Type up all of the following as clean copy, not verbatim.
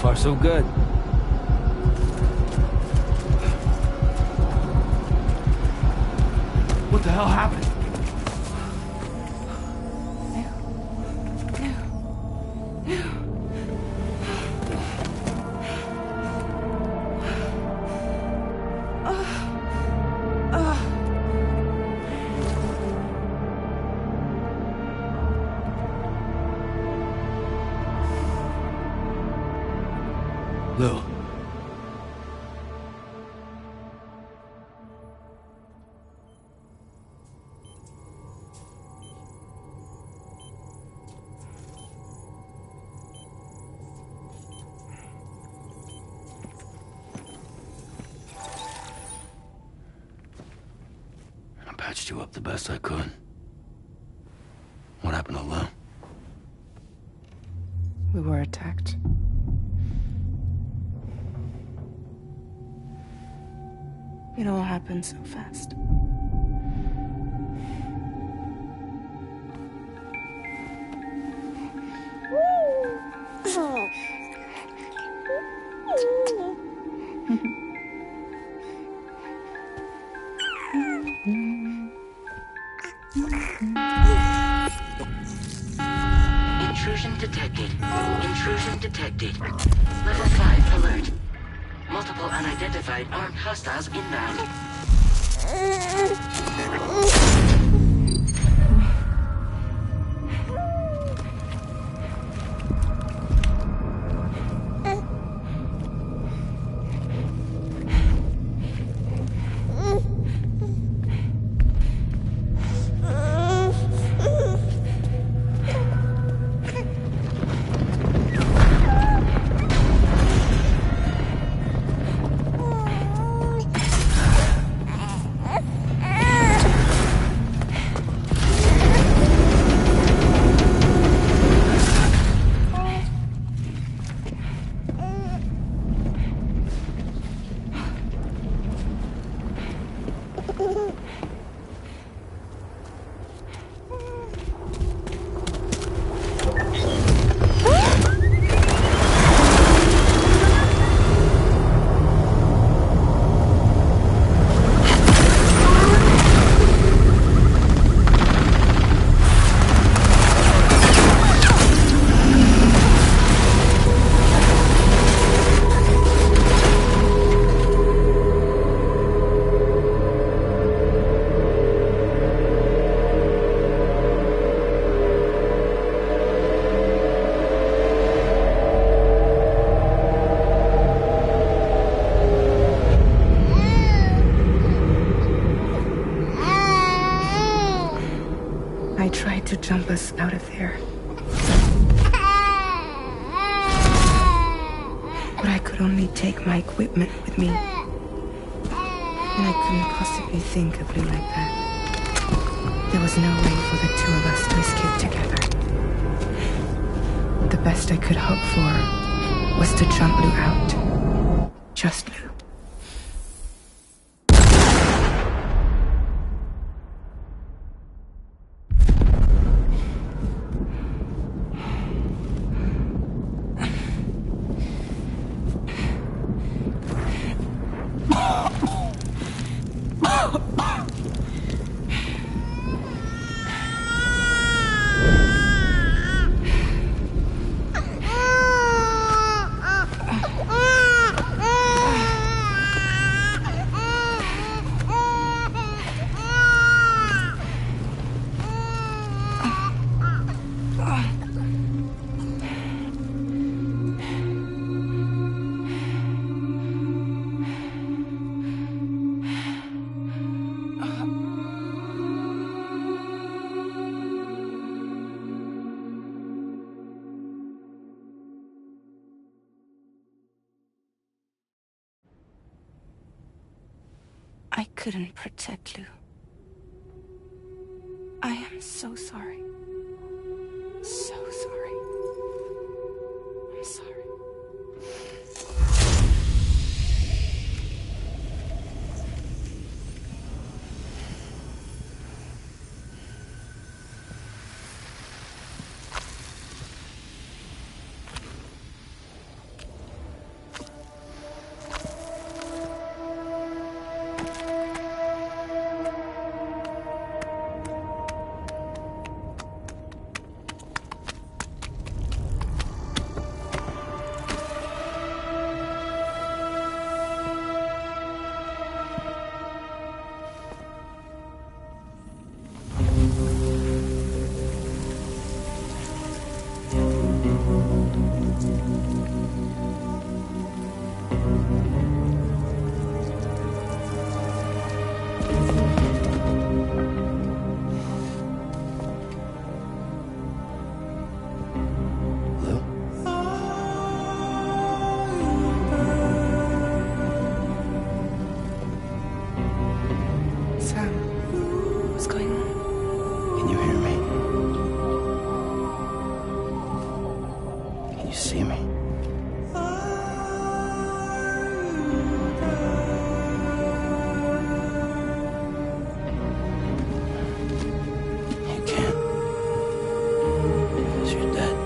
far, so good. What the hell happened? Lou. I patched you up the best I could. What happened to Lou? We were attacked. It all happened so fast. Intrusion detected. Intrusion detected. Level 5 alert. Multiple unidentified armed hostiles inbound. I tried to jump us out of there. But I could only take my equipment with me. And I couldn't possibly think of Lou like that. There was no way for the two of us to escape together. The best I could hope for was to jump Lou out. Just Lou. I couldn't protect Lou. I am so sorry. So sorry. I'm sorry. Can you hear me? Can you see me? You can't. Because you're dead.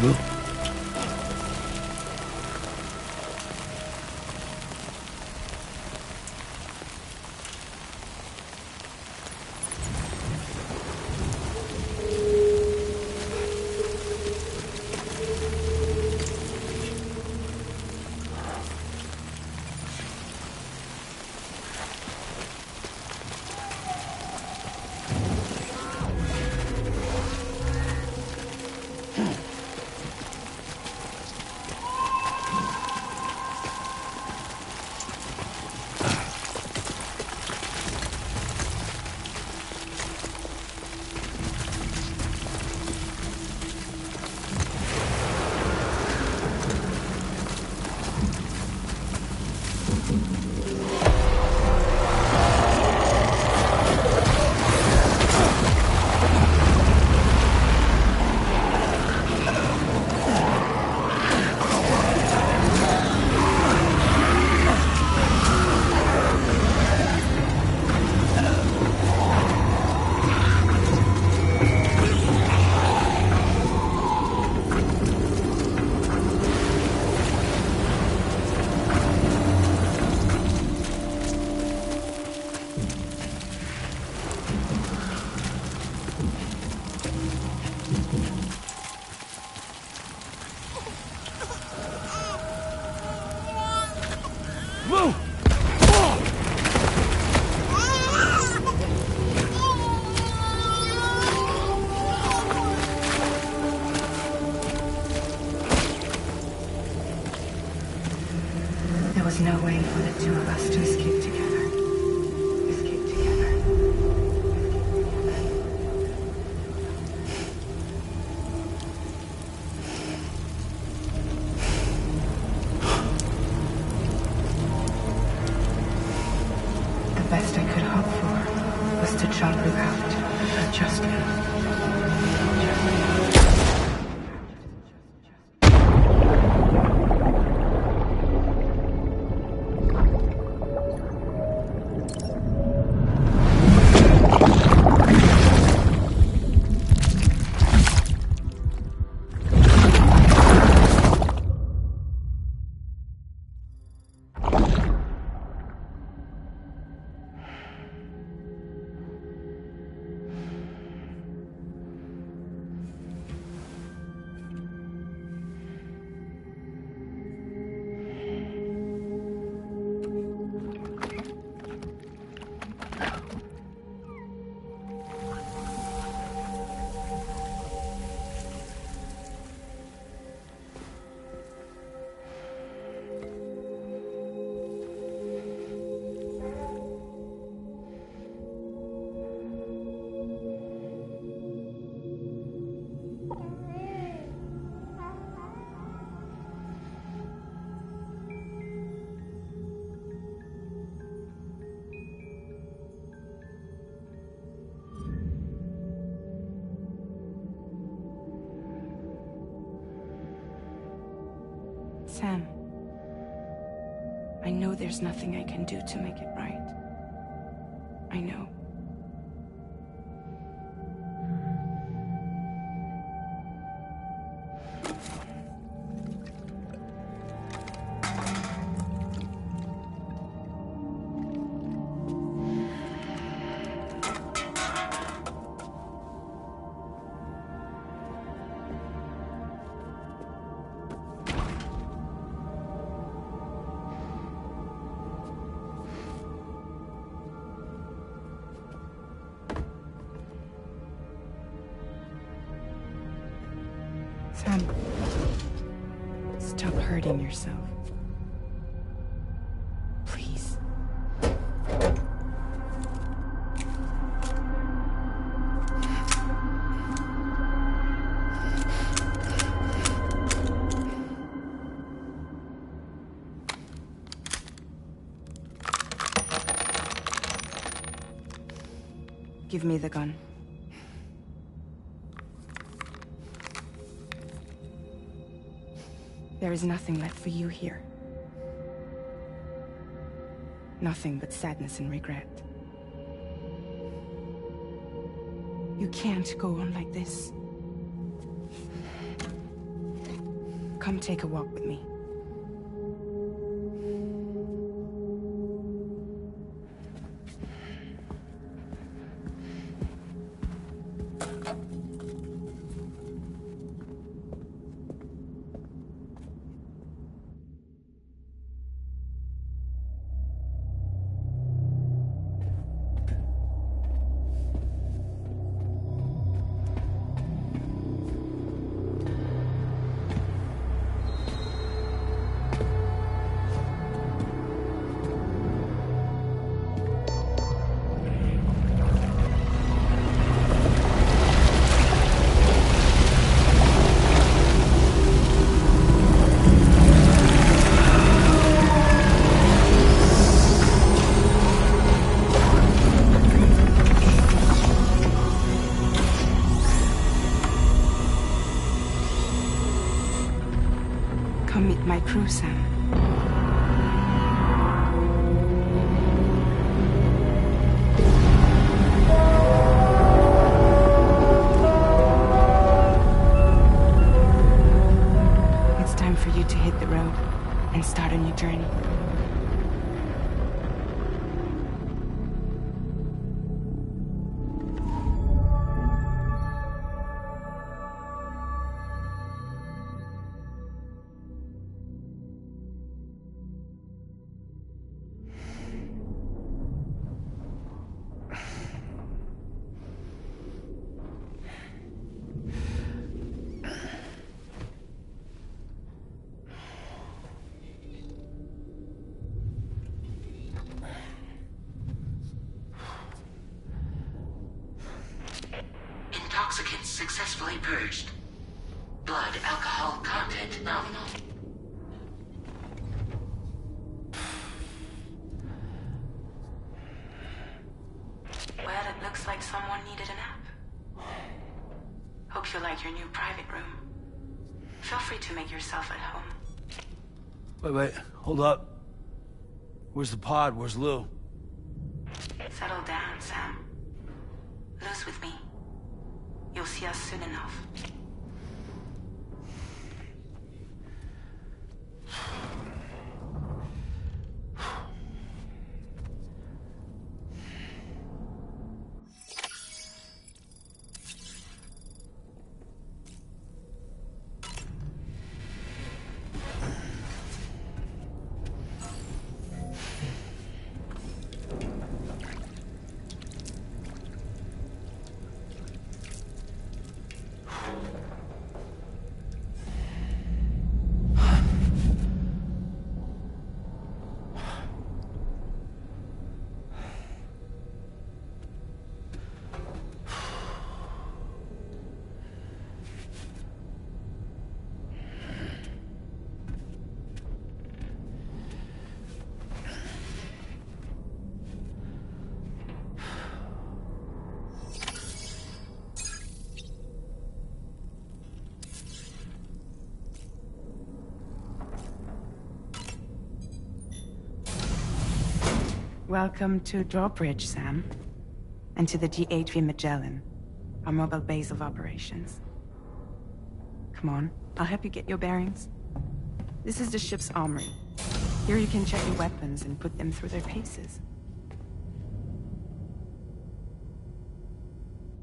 Well, move! There was no way for the two of us to escape together. Escape together. The best I could hope for was to jump without just Sam, I know there's nothing I can do to make it right. I know. Sam, stop hurting yourself. Please. Give me the gun. There is nothing left for you here. Nothing but sadness and regret. You can't go on like this. Come take a walk with me. Come meet my crew, Sam. It's time for you to hit the road and start a new journey. Intoxicants successfully purged. Blood alcohol content nominal. Well, it looks like someone needed a nap. Hope you like your new private room. Feel free to make yourself at home. Wait, hold up. Where's the pod? Where's Lou? Settle down, Sam. Lou's with me. You'll see us soon enough. Welcome to Drawbridge, Sam. And to the GHV Magellan, our mobile base of operations. Come on, I'll help you get your bearings. This is the ship's armory. Here you can check your weapons and put them through their paces.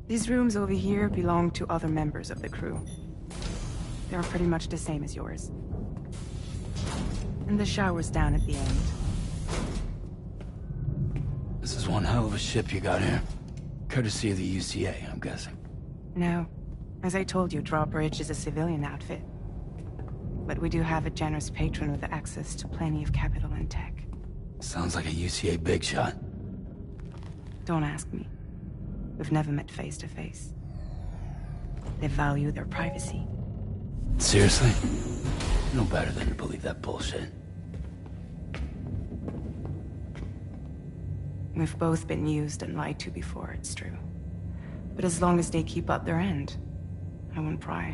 These rooms over here belong to other members of the crew. They're pretty much the same as yours. And the shower's down at the end. This is one hell of a ship you got here. Courtesy of the UCA, I'm guessing. No, As I told you, Drawbridge is a civilian outfit. But we do have a generous patron with access to plenty of capital and tech. Sounds like a UCA big shot. Don't ask me. We've never met face to face. They value their privacy. Seriously? No better than to believe that bullshit. We've both been used and lied to before, it's true. But as long as they keep up their end, I won't pry.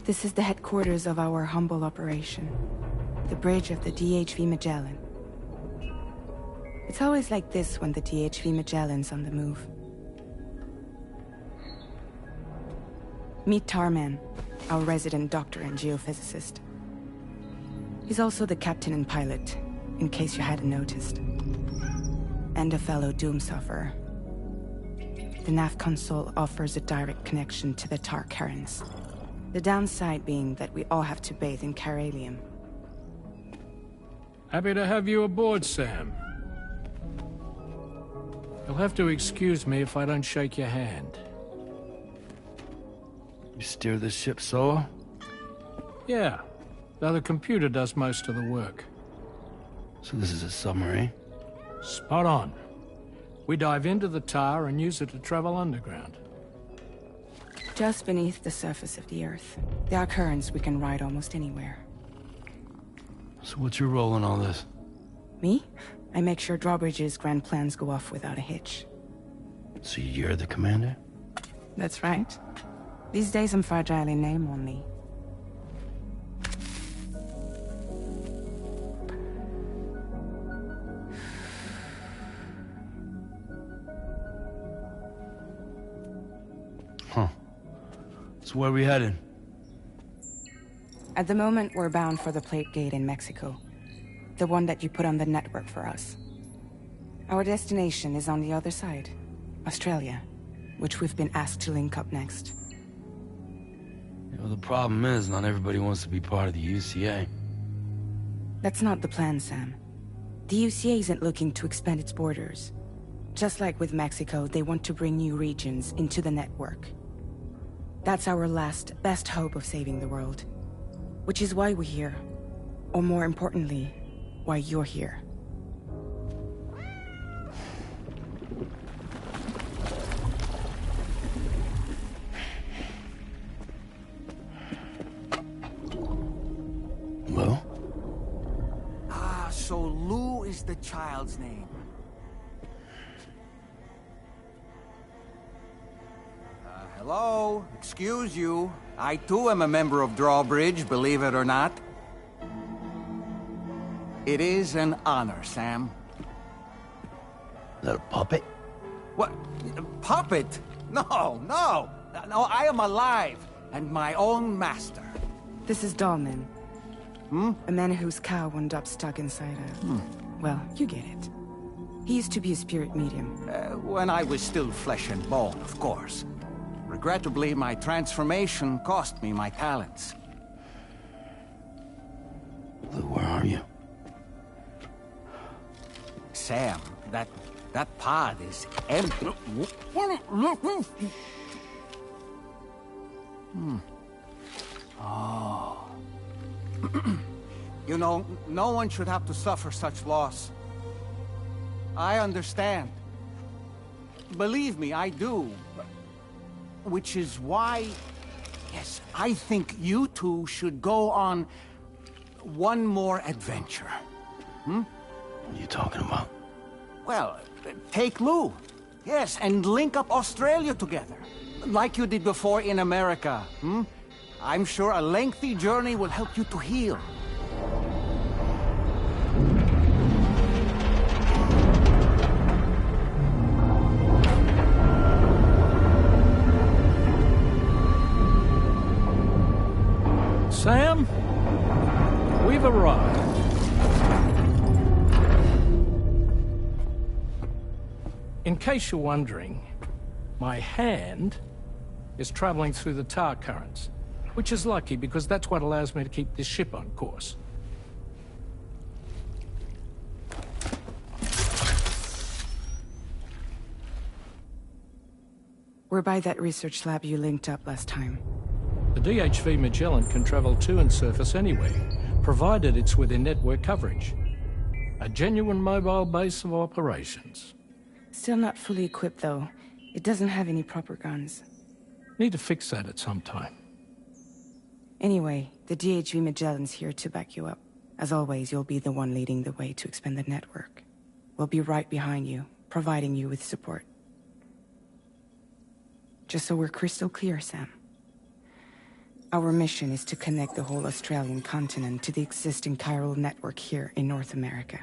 This is the headquarters of our humble operation. The bridge of the DHV Magellan. It's always like this when the DHV Magellan's on the move. Meet Tarman, our resident doctor and geophysicist. He's also the captain and pilot, in case you hadn't noticed. And a fellow doom sufferer. The nav console offers a direct connection to the tar currents. The downside being that we all have to bathe in caralium. Happy to have you aboard, Sam. You'll have to excuse me if I don't shake your hand. You steer this ship solo? Yeah, though the computer does most of the work. So this is a submarine? Spot on. We dive into the tar and use it to travel underground. Just beneath the surface of the Earth, there are currents we can ride almost anywhere. So what's your role in all this? Me? I make sure Drawbridge's grand plans go off without a hitch. So you're the commander? That's right. These days I'm fragile in name only. Huh. So where are we headed? At the moment, we're bound for the Plate Gate in Mexico. The one that you put on the network for us. Our destination is on the other side, Australia, which we've been asked to link up next. The problem is, not everybody wants to be part of the UCA. That's not the plan, Sam. The UCA isn't looking to expand its borders. Just like with Mexico, they want to bring new regions into the network. That's our last, best hope of saving the world. Which is why we're here. Or more importantly, why you're here. Well? So Lou is the child's name. Hello? Excuse you. I too am a member of Drawbridge, believe it or not. It is an honor, Sam. Is that a puppet? What? A puppet? No, no! No, I am alive, and my own master. This is Dahlman. A man whose cow wound up stuck inside a... Well, you get it. He used to be a spirit medium. When I was still flesh and bone, of course. Regrettably, my transformation cost me my talents. Lou, where are you? Sam, that pod is empty. Oh. You know, no one should have to suffer such loss. I understand. Believe me, I do. Which is why, yes, I think you two should go on one more adventure. What are you talking about? Well, take Lou. Yes, and link up Australia together. Like you did before in America. I'm sure a lengthy journey will help you to heal. Sam, we've arrived. In case you're wondering, my hand is traveling through the tar currents, which is lucky because that's what allows me to keep this ship on course. We're by that research lab you linked up last time. The DHV Magellan can travel to and surface anywhere, provided it's within network coverage. A genuine mobile base of operations. Still not fully equipped, though. It doesn't have any proper guns. Need to fix that at some time. Anyway, the DHV Magellan's here to back you up. As always, you'll be the one leading the way to expand the network. We'll be right behind you, providing you with support. Just so we're crystal clear, Sam. Our mission is to connect the whole Australian continent to the existing chiral network here in North America.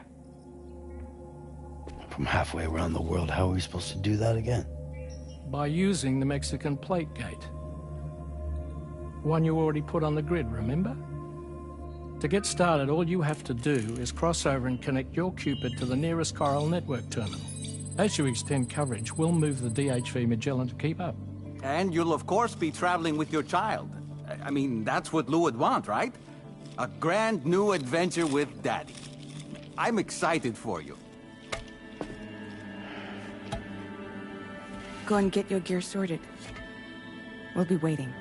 From halfway around the world, how are we supposed to do that again? By using the Mexican plate gate. One you already put on the grid, remember? To get started, all you have to do is cross over and connect your Cupid to the nearest chiral network terminal. As you extend coverage, we'll move the DHV Magellan to keep up. And you'll of course be traveling with your child. I mean, that's what Lou would want, right? A grand new adventure with Daddy. I'm excited for you. Go and get your gear sorted. We'll be waiting.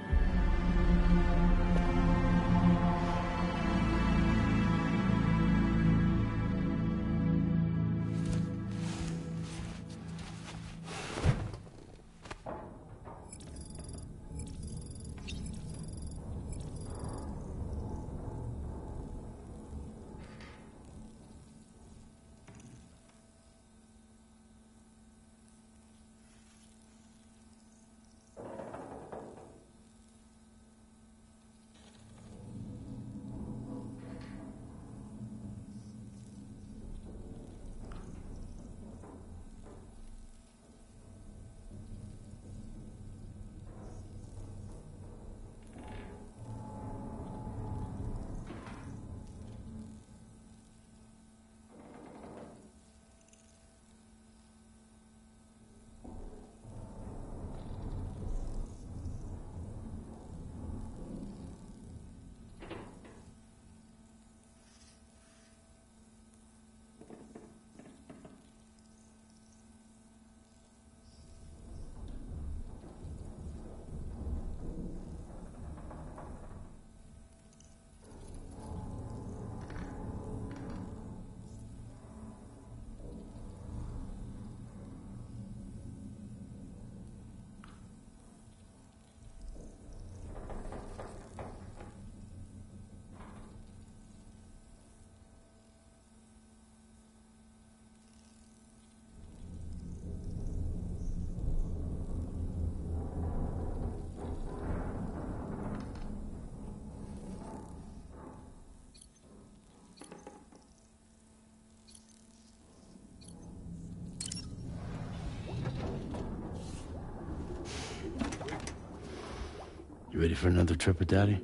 You ready for another trip with Daddy?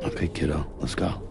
Okay, kiddo, let's go.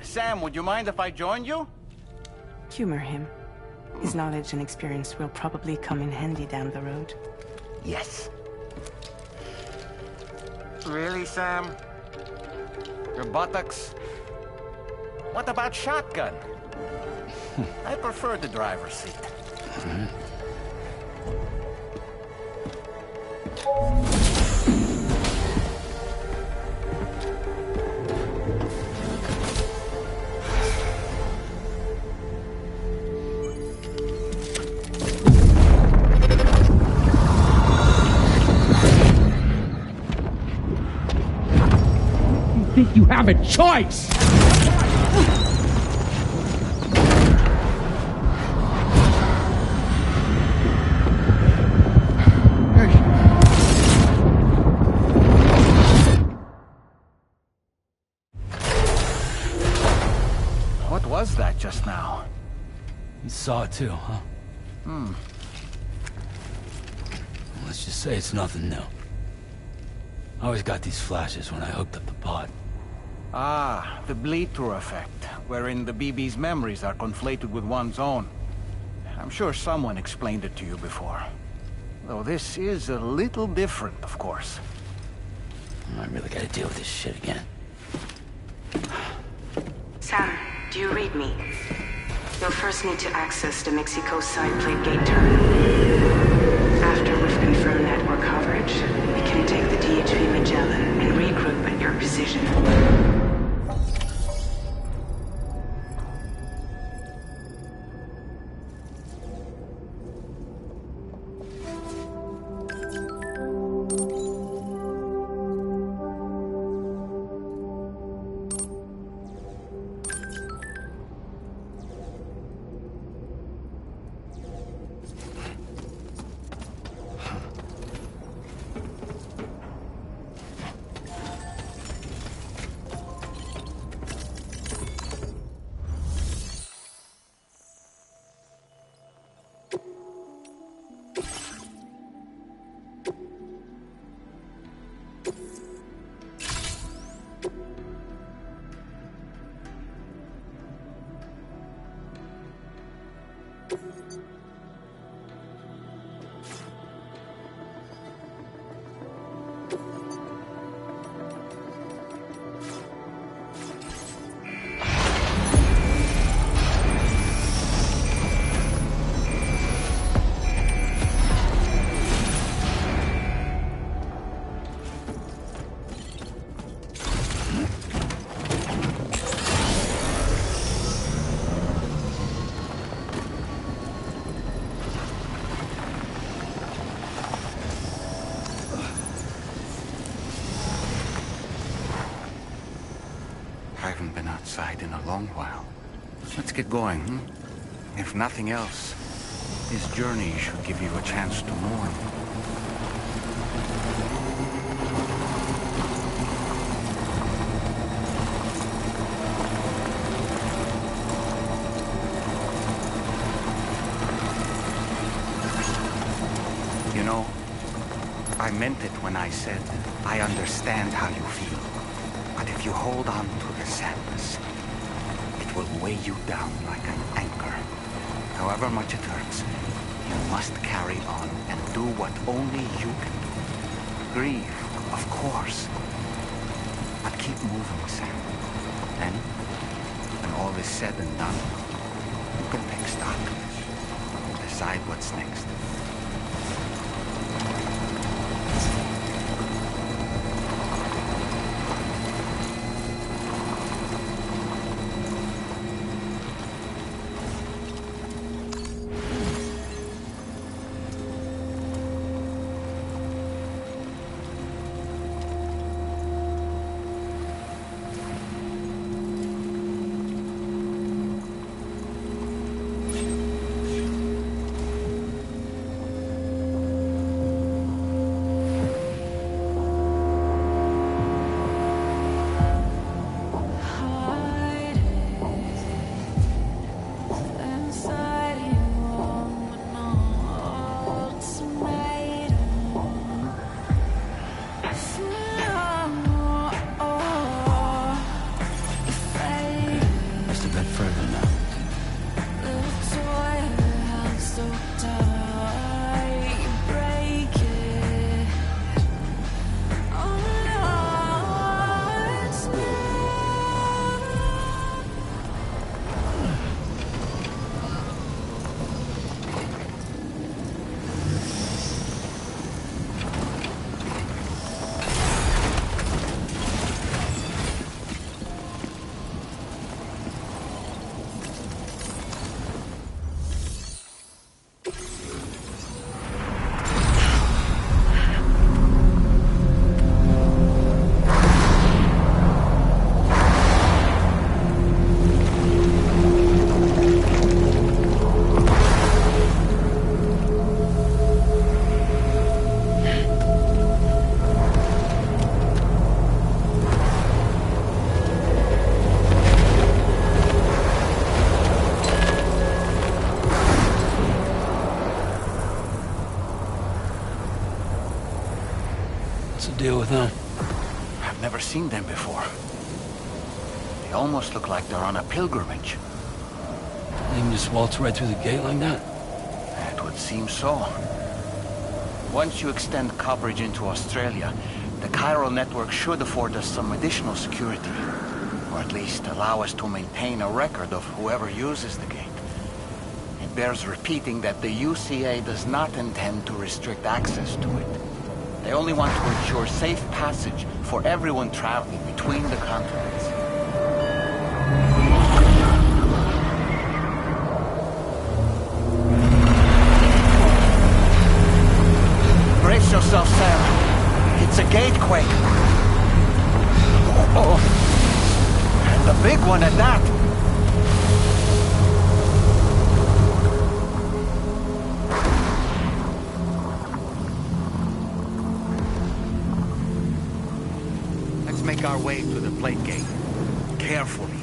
Sam, would you mind if I joined you? Humor him. His knowledge and experience will probably come in handy down the road. Yes. Really, Sam? Your buttocks? What about shotgun? I prefer the driver's seat. Think you have a choice? What was that just now? You saw it too, huh? Let's just say it's nothing new. I always got these flashes when I hooked up the pod. Ah, the bleed-through effect, wherein the BB's memories are conflated with one's own. I'm sure someone explained it to you before. Though this is a little different, of course. I really gotta deal with this shit again. Sam, do you read me? You'll first need to access the Mexico side plate gate terminal. After we've confirmed network coverage, we can take the DHV Magellan and regroup at your position. I haven't been outside in a long while. Let's get going, hmm? If nothing else, this journey should give you a chance to mourn. You know, I meant it when I said, I understand how you feel. But if you hold on to the sadness, it will weigh you down like an anchor. However much it hurts, you must carry on and do what only you can do. Grieve, of course. But keep moving, Sam. Then, when all is said and done, you can take stock. Decide what's next. What's the deal with them? I've never seen them before. They almost look like they're on a pilgrimage. They can just waltz right through the gate like that? It would seem so. Once you extend coverage into Australia, the chiral network should afford us some additional security. Or at least allow us to maintain a record of whoever uses the gate. It bears repeating that the UCA does not intend to restrict access to it. They only want to ensure safe passage for everyone traveling between the continents. Brace yourself, Sam. It's a gatequake. Oh, and a big one at that. Let's make our way to the plate gate. Carefully.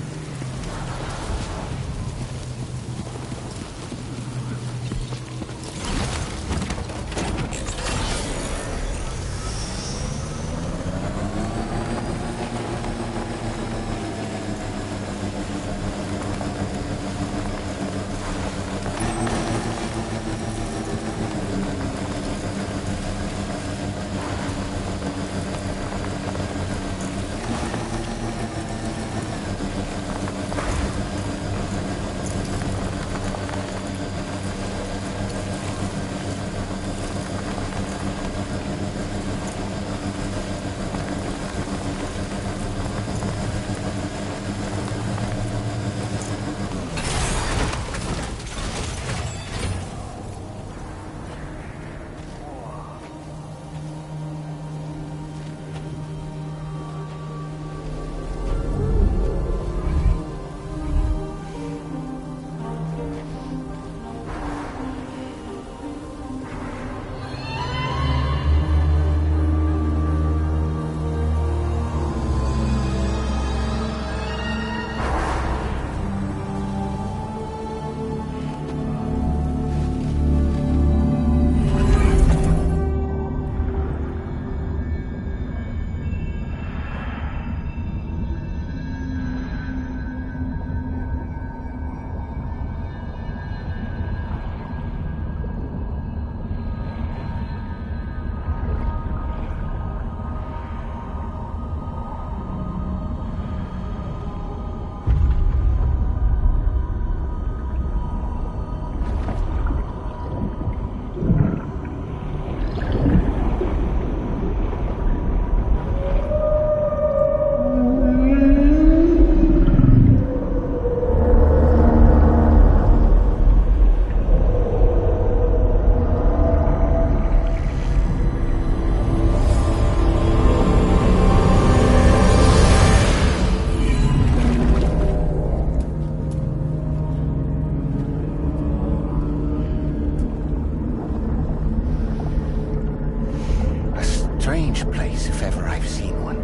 Strange place, if ever I've seen one.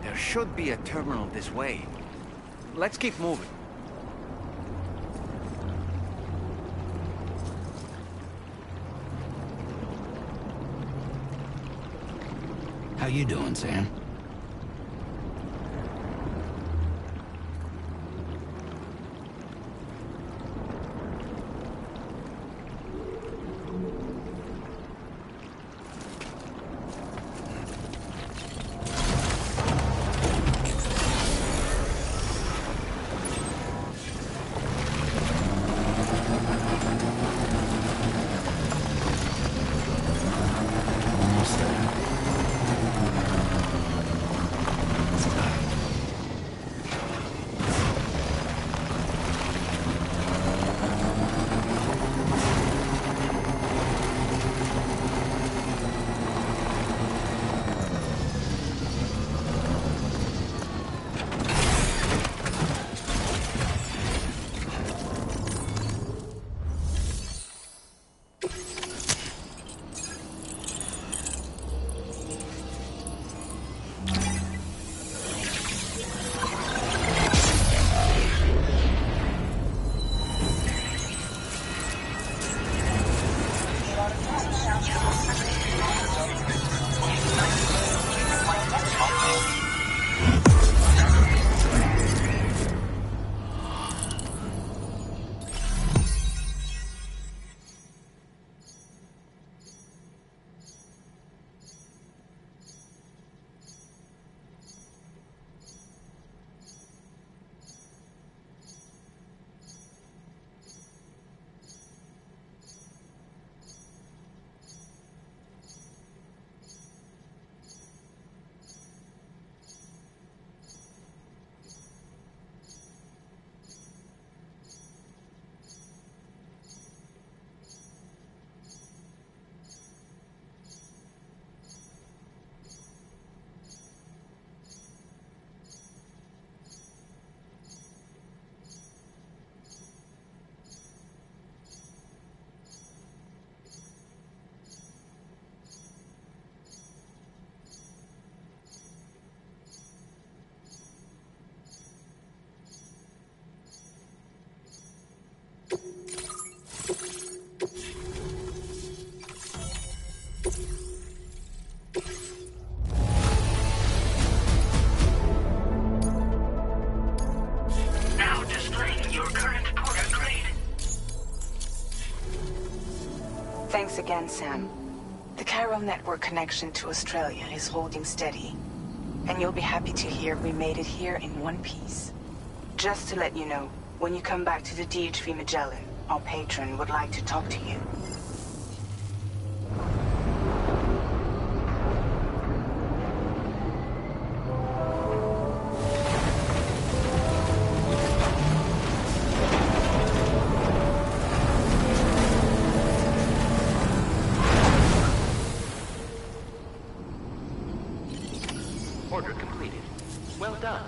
There should be a terminal this way. Let's keep moving. How you doing, Sam? again, Sam. The chiral network connection to Australia is holding steady. And you'll be happy to hear we made it here in one piece. Just to let you know, when you come back to the DHV Magellan, our patron would like to talk to you. Order completed. Well done.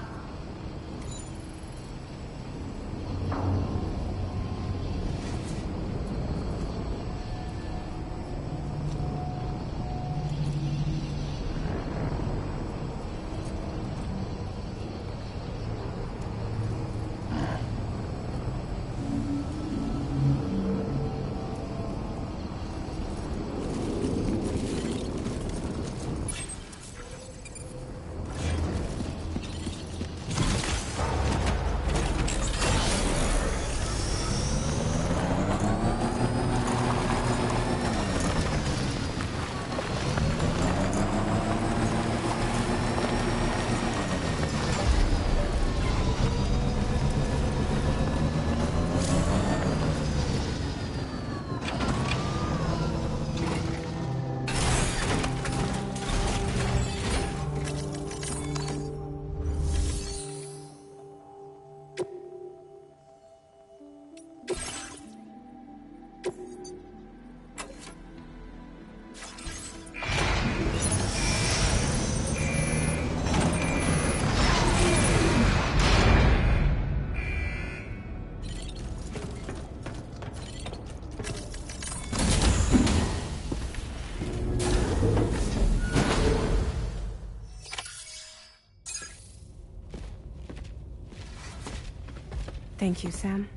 Thank you, Sam.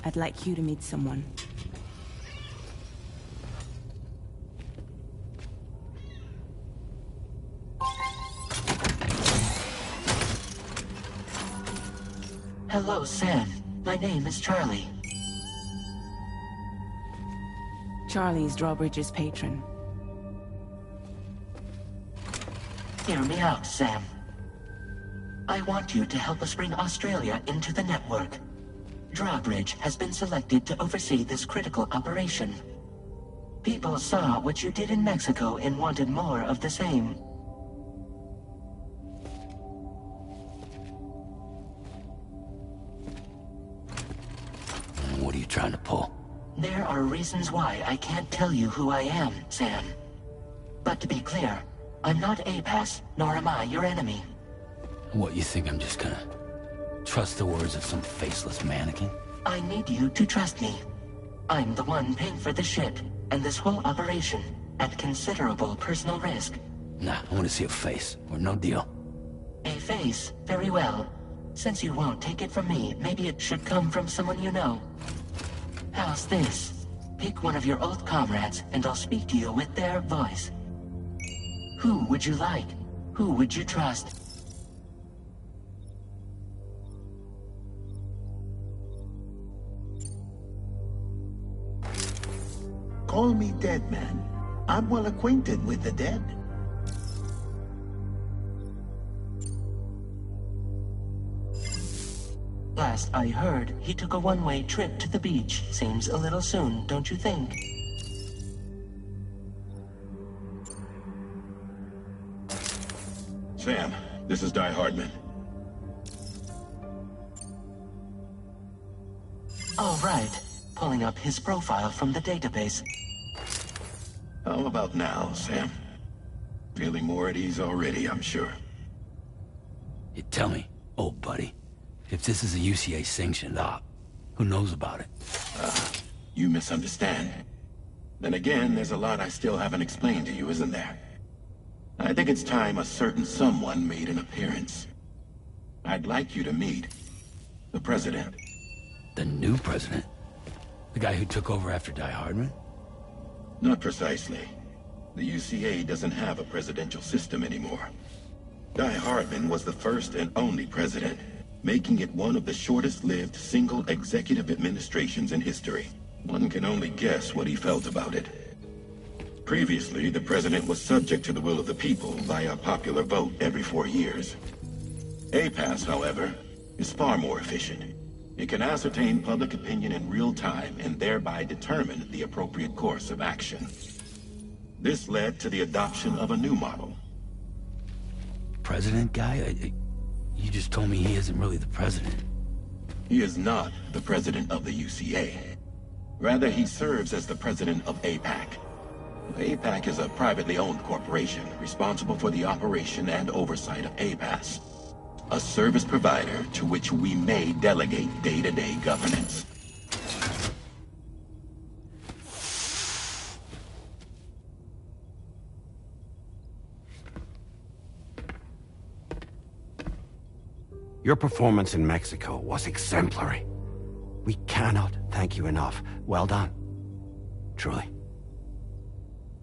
I'd like you to meet someone. Hello, Sam. My name is Charlie. Charlie's Drawbridge's patron. Hear me out, Sam. I want you to help us bring Australia into the network. Drawbridge has been selected to oversee this critical operation. People saw what you did in Mexico and wanted more of the same. What are you trying to pull? There are reasons why I can't tell you who I am, Sam. But to be clear, I'm not APAS, nor am I your enemy. What, you think I'm just gonna trust the words of some faceless mannequin? I need you to trust me. I'm the one paying for the ship, and this whole operation, at considerable personal risk. Nah, I want to see a face, or no deal. A face? Very well. Since you won't take it from me, maybe it should come from someone you know. How's this? Pick one of your old comrades, and I'll speak to you with their voice. Who would you like? Who would you trust? Call me dead, man. I'm well acquainted with the dead. Last I heard, he took a one-way trip to the beach. Seems a little soon, don't you think? Sam, this is Die Hardman. All right. Pulling up his profile from the database. How about now, Sam? Feeling more at ease already, I'm sure. You tell me, old buddy, if this is a UCA sanctioned op, who knows about it? You misunderstand. Then again, there's a lot I still haven't explained to you, isn't there? I think it's time a certain someone made an appearance. I'd like you to meet the President. The new president? The guy who took over after Die Hardman? Not precisely. The UCA doesn't have a presidential system anymore. Die Hardman was the first and only president, making it one of the shortest-lived single executive administrations in history. One can only guess what he felt about it. Previously, the president was subject to the will of the people via a popular vote every 4 years. ps, however, is far more efficient. It can ascertain public opinion in real time and thereby determine the appropriate course of action. This led to the adoption of a new model. President guy? You just told me he isn't really the president. He is not the president of the UCA. Rather, he serves as the president of APAC. APAC is a privately owned corporation responsible for the operation and oversight of APAS, a service provider to which we may delegate day-to-day governance. Your performance in Mexico was exemplary. We cannot thank you enough. Well done. Truly.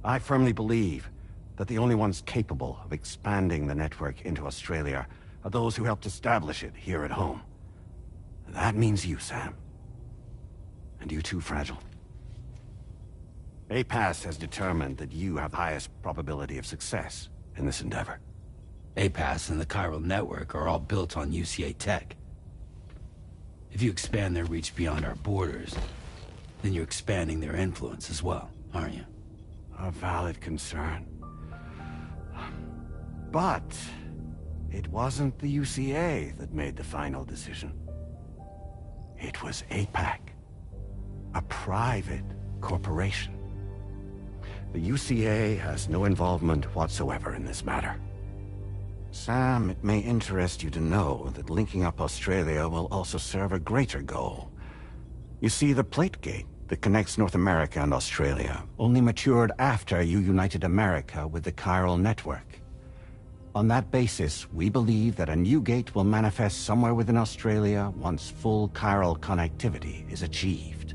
I firmly believe that the only ones capable of expanding the network into Australia are those who helped establish it here at home. That means you, Sam. And you too, Fragile. APAS has determined that you have the highest probability of success in this endeavor. APAS and the chiral network are all built on UCA tech. If you expand their reach beyond our borders, then you're expanding their influence as well, aren't you? A valid concern. But it wasn't the UCA that made the final decision. It was APAC, a private corporation. The UCA has no involvement whatsoever in this matter. Sam, it may interest you to know that linking up Australia will also serve a greater goal. You see, the plate gate that connects North America and Australia only matured after you united America with the chiral network. On that basis, we believe that a new gate will manifest somewhere within Australia once full chiral connectivity is achieved.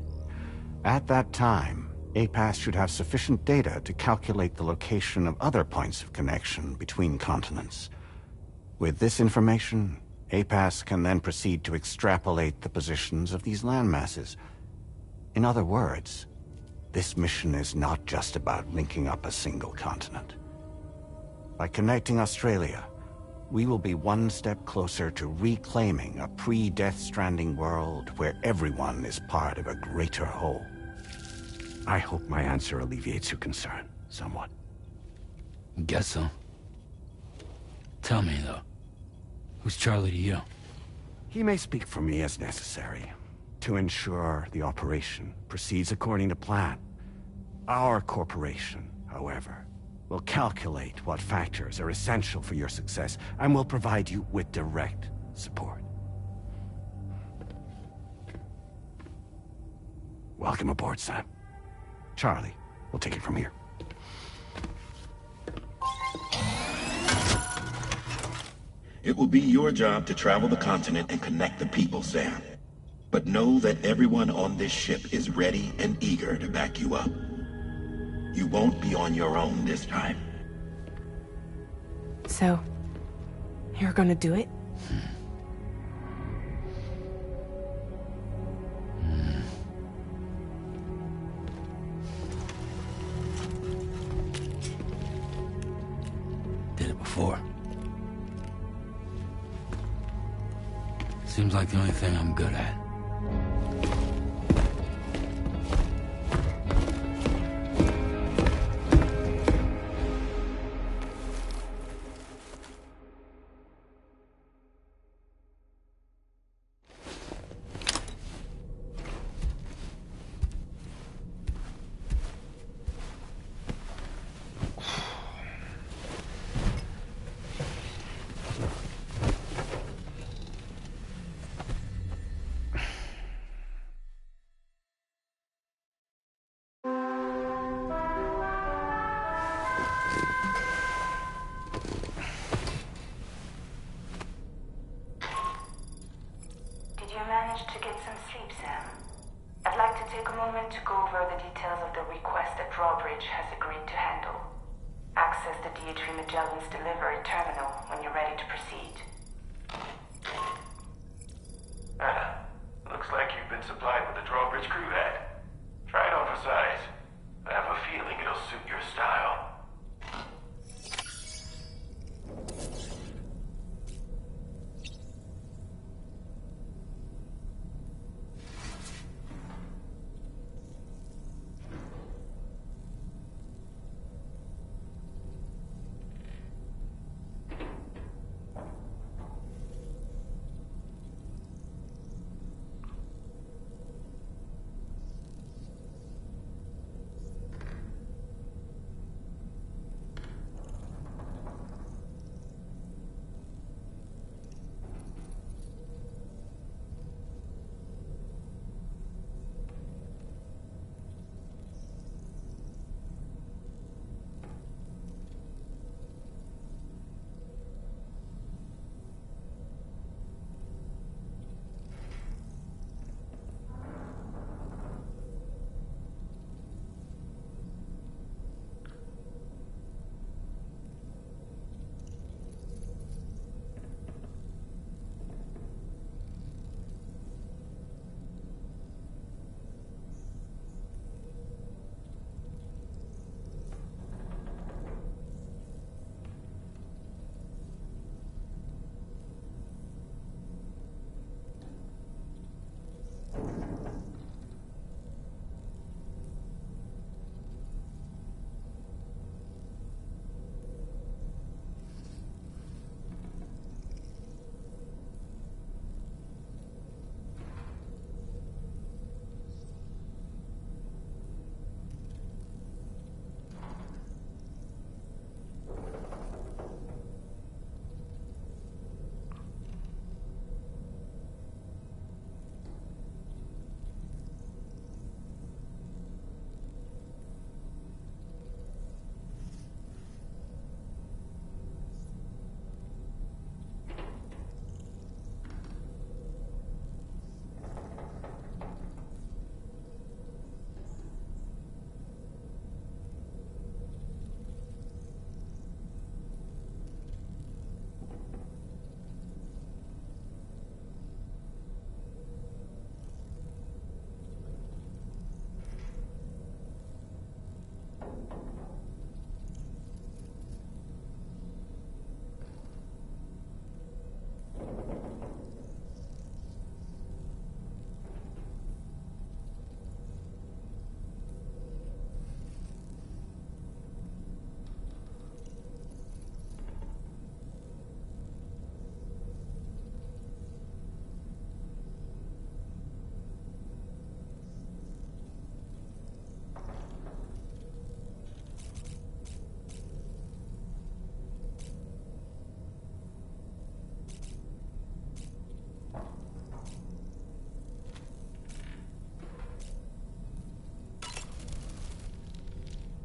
At that time, APAS should have sufficient data to calculate the location of other points of connection between continents. With this information, APAS can then proceed to extrapolate the positions of these landmasses. In other words, this mission is not just about linking up a single continent. By connecting Australia, we will be one step closer to reclaiming a pre-Death Stranding world where everyone is part of a greater whole. I hope my answer alleviates your concern somewhat. Guess so. Tell me, though. Who's Charlie to you? He may speak for me as necessary, to ensure the operation proceeds according to plan. Our corporation, however, will calculate what factors are essential for your success, and will provide you with direct support. Welcome aboard, Sam. Charlie, we'll take it from here. It will be your job to travel the continent and connect the people, Sam. But know that everyone on this ship is ready and eager to back you up. You won't be on your own this time. So, you're gonna do it? Did it before. Seems like the only thing I'm good at. Managed to get some sleep, Sam. I'd like to take a moment to go over the details of the request that Drawbridge has agreed to handle. Access the DH3 Magellan's delivery terminal when you're ready to proceed. Looks like you've been supplied with the Drawbridge crew hat.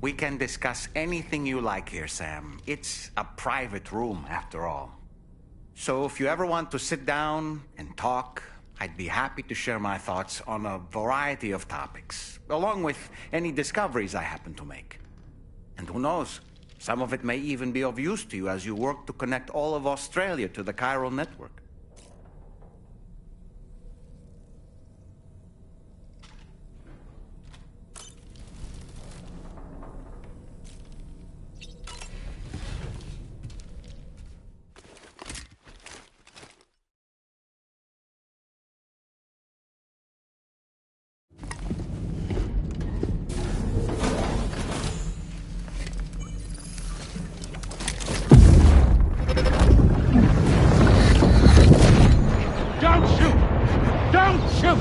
We can discuss anything you like here, Sam. It's a private room, after all. So if you ever want to sit down and talk, I'd be happy to share my thoughts on a variety of topics, along with any discoveries I happen to make. And who knows, some of it may even be of use to you as you work to connect all of Australia to the chiral network. Don't shoot! Don't shoot!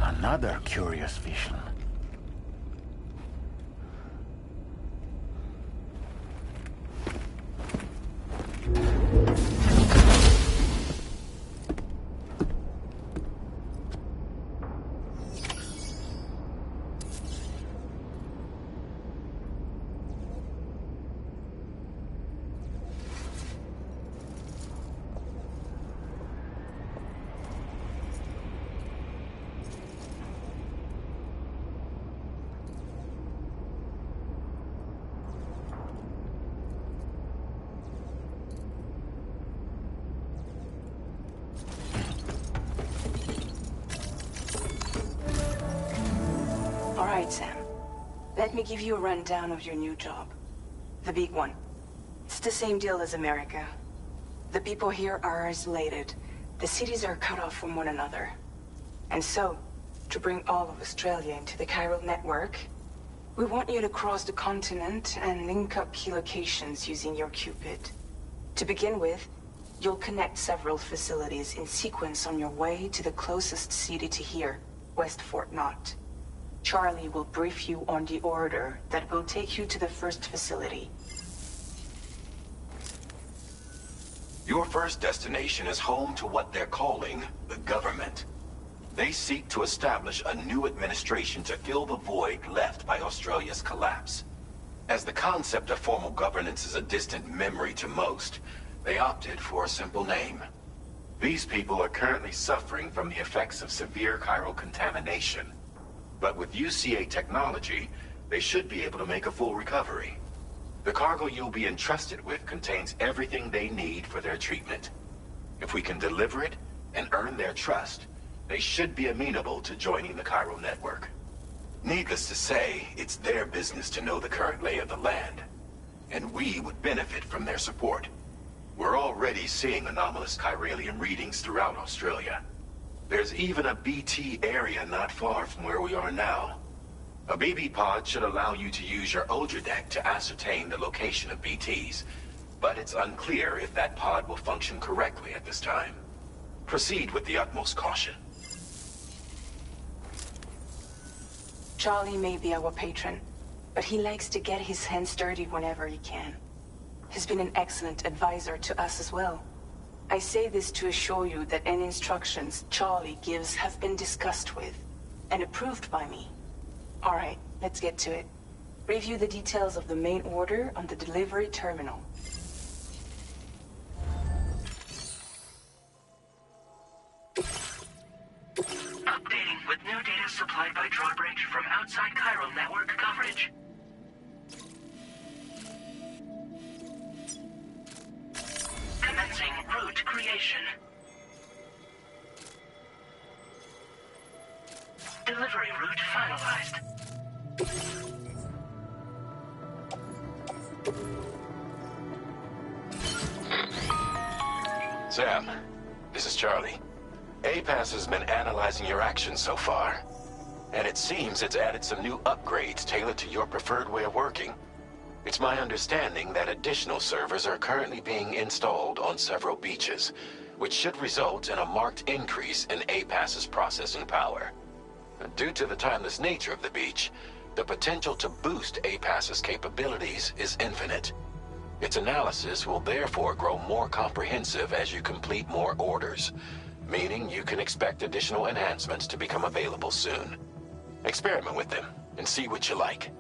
Another curious vision. All right, Sam. Let me give you a rundown of your new job. The big one. It's the same deal as America. The people here are isolated. The cities are cut off from one another. And so, to bring all of Australia into the chiral network, we want you to cross the continent and link up key locations using your Cupid. To begin with, you'll connect several facilities in sequence on your way to the closest city to here, West Fort Knott. Charlie will brief you on the order that will take you to the first facility. Your first destination is home to what they're calling the government. They seek to establish a new administration to fill the void left by Australia's collapse. As the concept of formal governance is a distant memory to most, they opted for a simple name. These people are currently suffering from the effects of severe chiral contamination. But with UCA technology, they should be able to make a full recovery. The cargo you'll be entrusted with contains everything they need for their treatment. If we can deliver it and earn their trust, they should be amenable to joining the chiral network. Needless to say, it's their business to know the current lay of the land, and we would benefit from their support. We're already seeing anomalous chiralium readings throughout Australia. There's even a BT area not far from where we are now. A BB pod should allow you to use your Ultra deck to ascertain the location of BTs, but it's unclear if that pod will function correctly at this time. Proceed with the utmost caution. Charlie may be our patron, but he likes to get his hands dirty whenever he can. He's been an excellent advisor to us as well. I say this to assure you that any instructions Charlie gives have been discussed with and approved by me. All right, let's get to it. Review the details of the main order on the delivery terminal. Updating with new data supplied by drawbridge from outside chiral network coverage. Commencing route creation. Delivery route finalized. Sam, this is Charlie. ps5 has been analyzing your actions so far, and it seems it's added some new upgrades tailored to your preferred way of working. It's my understanding that additional servers are currently being installed on several beaches, which should result in a marked increase in ps5's processing power. Due to the timeless nature of the beach, The potential to boost APAS's capabilities is infinite. Its analysis will therefore grow more comprehensive as you complete more orders, meaning you can expect additional enhancements to become available soon. Experiment with them and see what you like.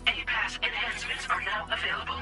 APAS enhancements are now available.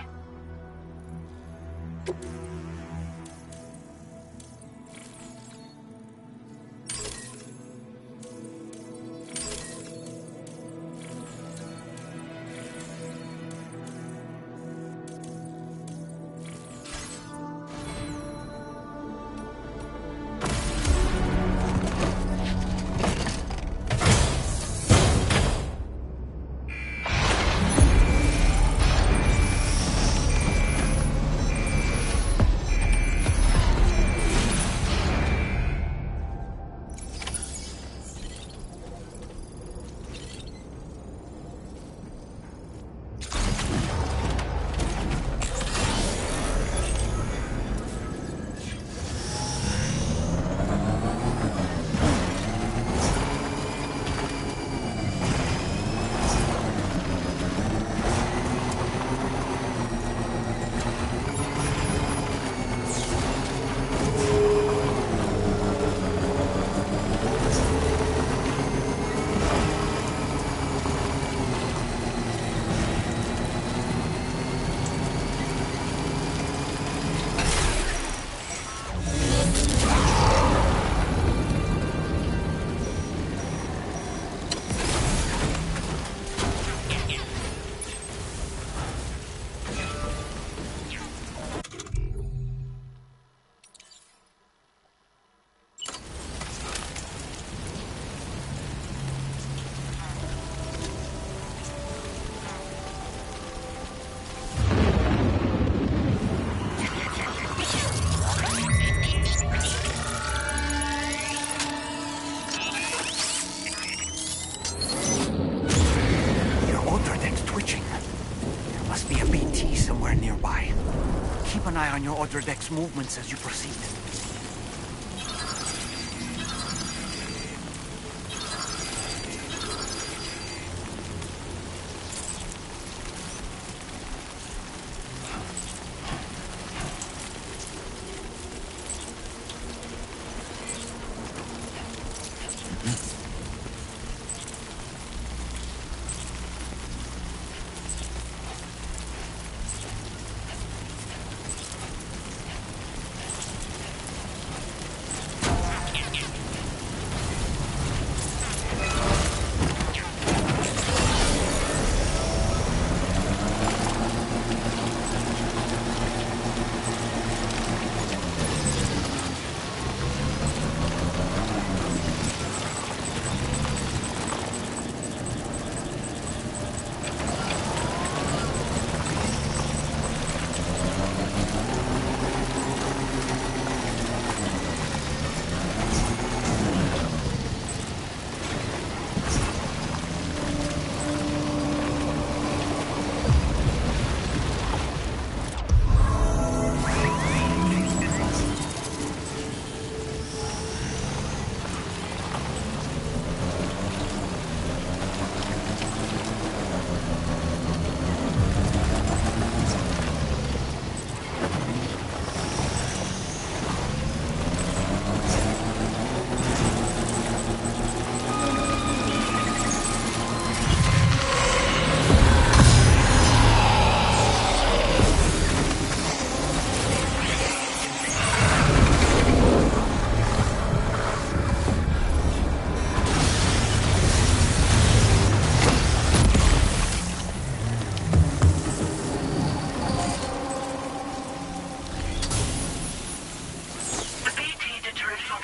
Keep an eye on your other deck's movements as you proceed.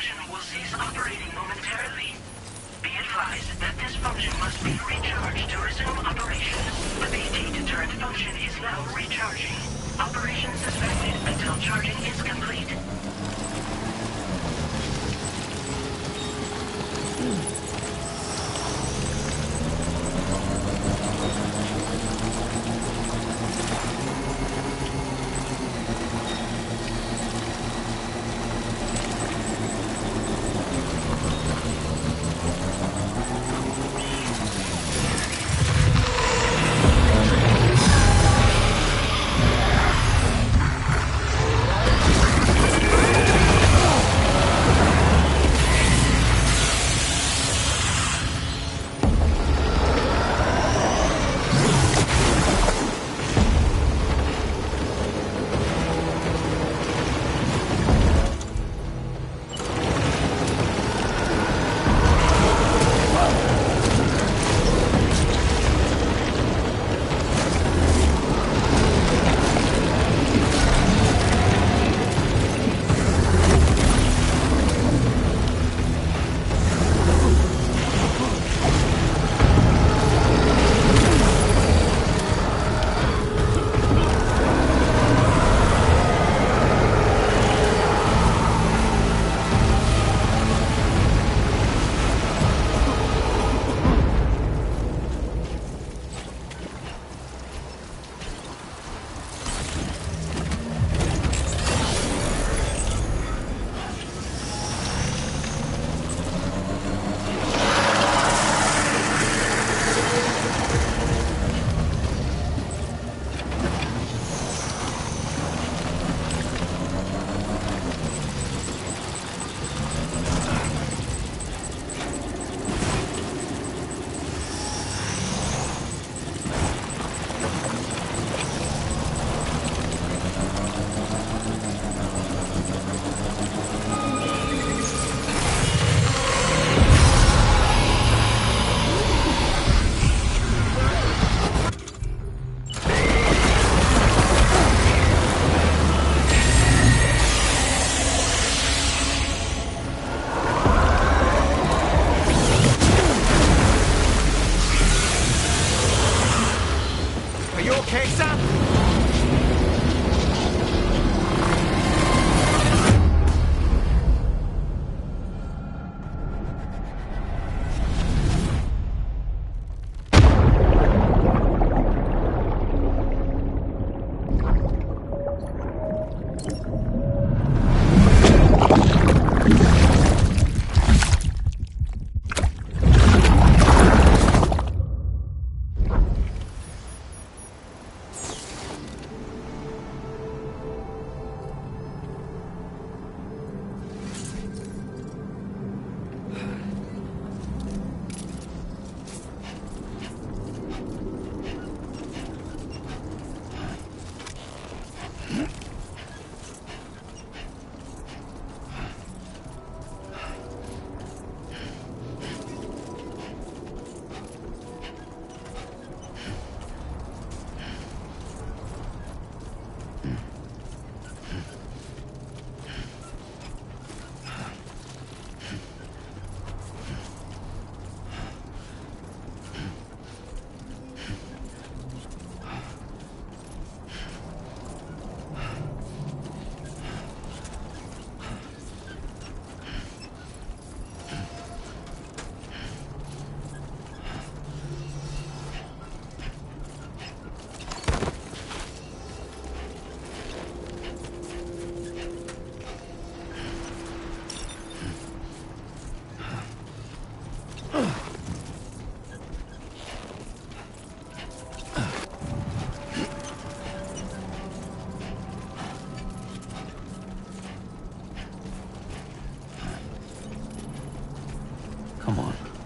function will cease operating momentarily. Be advised that this function must be recharged to resume operation. The BT deterrent function is now recharging. Operation suspended until charging is complete.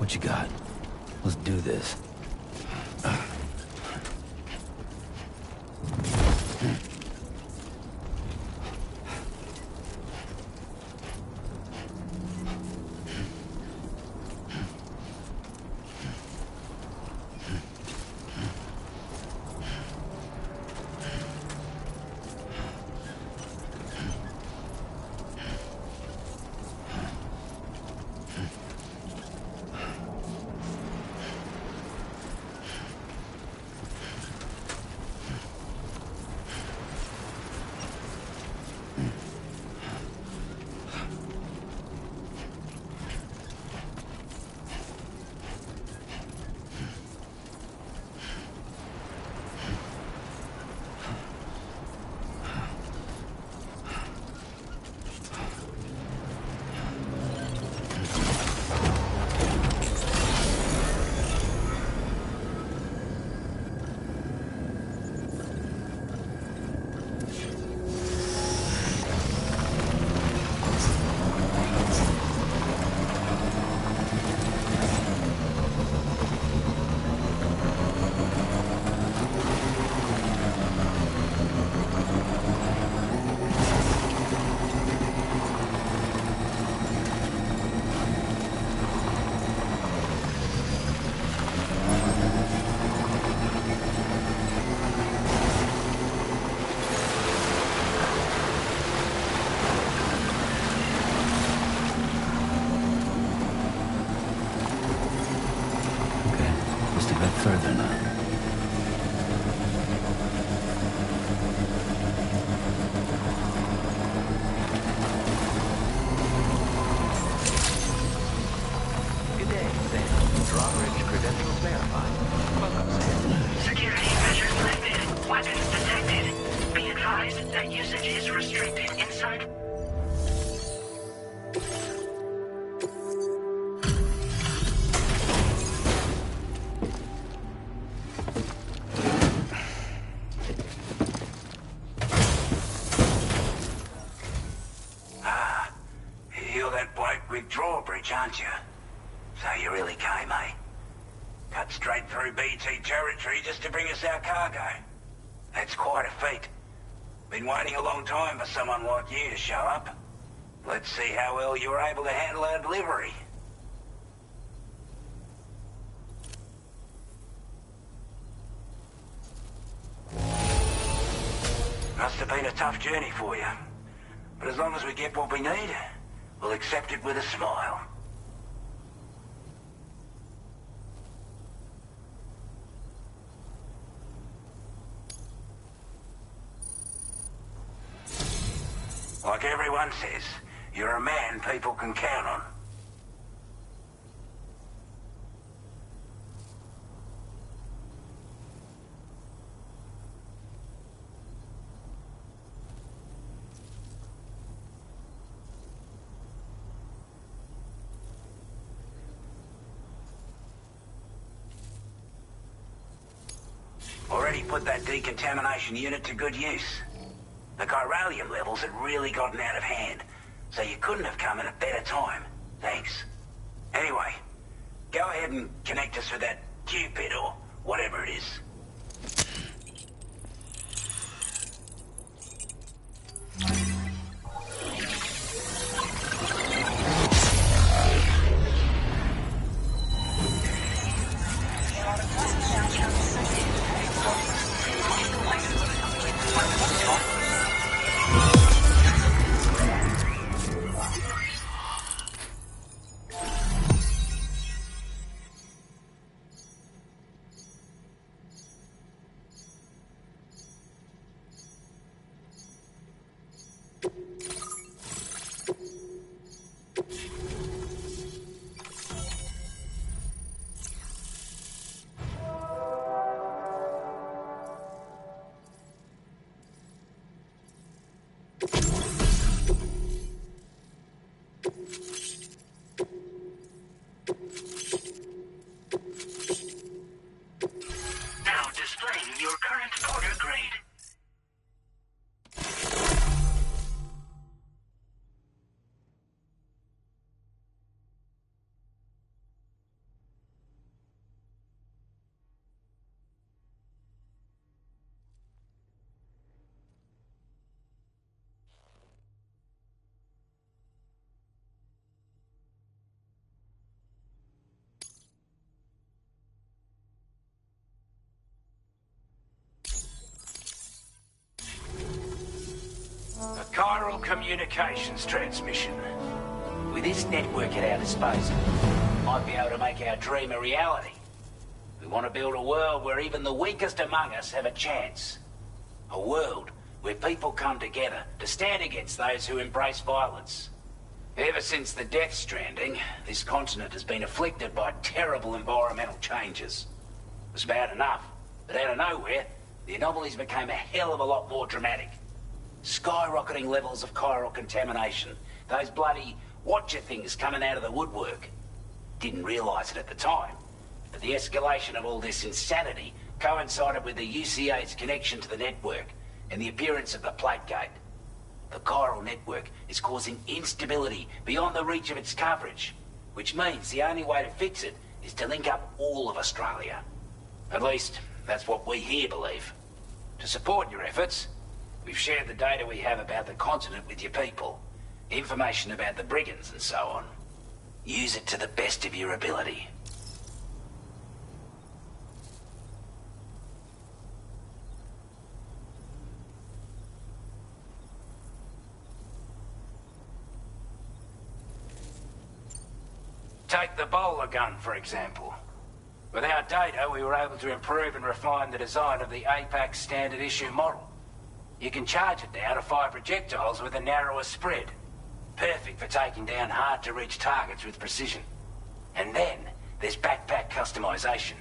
What you got? Let's do this. quick drawbridge, aren't you? So you really came, eh? Cut straight through BT territory just to bring us our cargo. That's quite a feat. Been waiting a long time for someone like you to show up. Let's see how well you were able to handle our delivery. Must have been a tough journey for you. But as long as we get what we need, we'll accept it with a smile. Like everyone says, you're a man people can count on. Already put that decontamination unit to good use. The chiralium levels had really gotten out of hand, so you couldn't have come at a better time. Thanks. Anyway, go ahead and connect us with that Cupid or whatever it is. Now displaying your current order grade. A chiral communications transmission. With this network at our disposal, we might be able to make our dream a reality. We want to build a world where even the weakest among us have a chance. A world where people come together to stand against those who embrace violence. Ever since the death stranding, this continent has been afflicted by terrible environmental changes. It was bad enough, but out of nowhere, the anomalies became a hell of a lot more dramatic. Skyrocketing levels of chiral contamination. Those bloody watcher things coming out of the woodwork. Didn't realise it at the time, but the escalation of all this insanity coincided with the UCA's connection to the network and the appearance of the plate gate. The chiral network is causing instability beyond the reach of its coverage, which means the only way to fix it is to link up all of Australia. At least, that's what we here believe. To support your efforts, we've shared the data we have about the continent with your people. Information about the brigands and so on. Use it to the best of your ability. Take the bowler gun, for example. With our data, we were able to improve and refine the design of the APAC standard issue model. You can charge it now to fire projectiles with a narrower spread. Perfect for taking down hard-to-reach targets with precision. And then, there's backpack customization.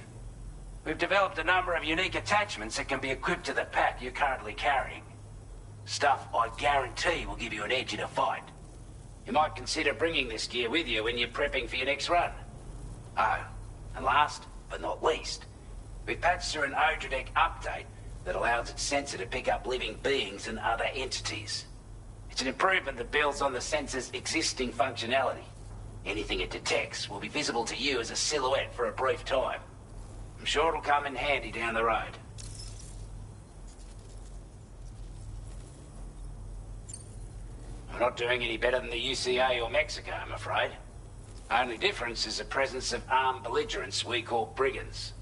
We've developed a number of unique attachments that can be equipped to the pack you're currently carrying. Stuff I guarantee will give you an edge in a fight. You might consider bringing this gear with you when you're prepping for your next run. Oh, and last but not least, we've patched through an Odradek update that allows its sensor to pick up living beings and other entities. It's an improvement that builds on the sensor's existing functionality. Anything it detects will be visible to you as a silhouette for a brief time. I'm sure it'll come in handy down the road. We're not doing any better than the UCA or Mexico, I'm afraid. Only difference is the presence of armed belligerents we call brigands,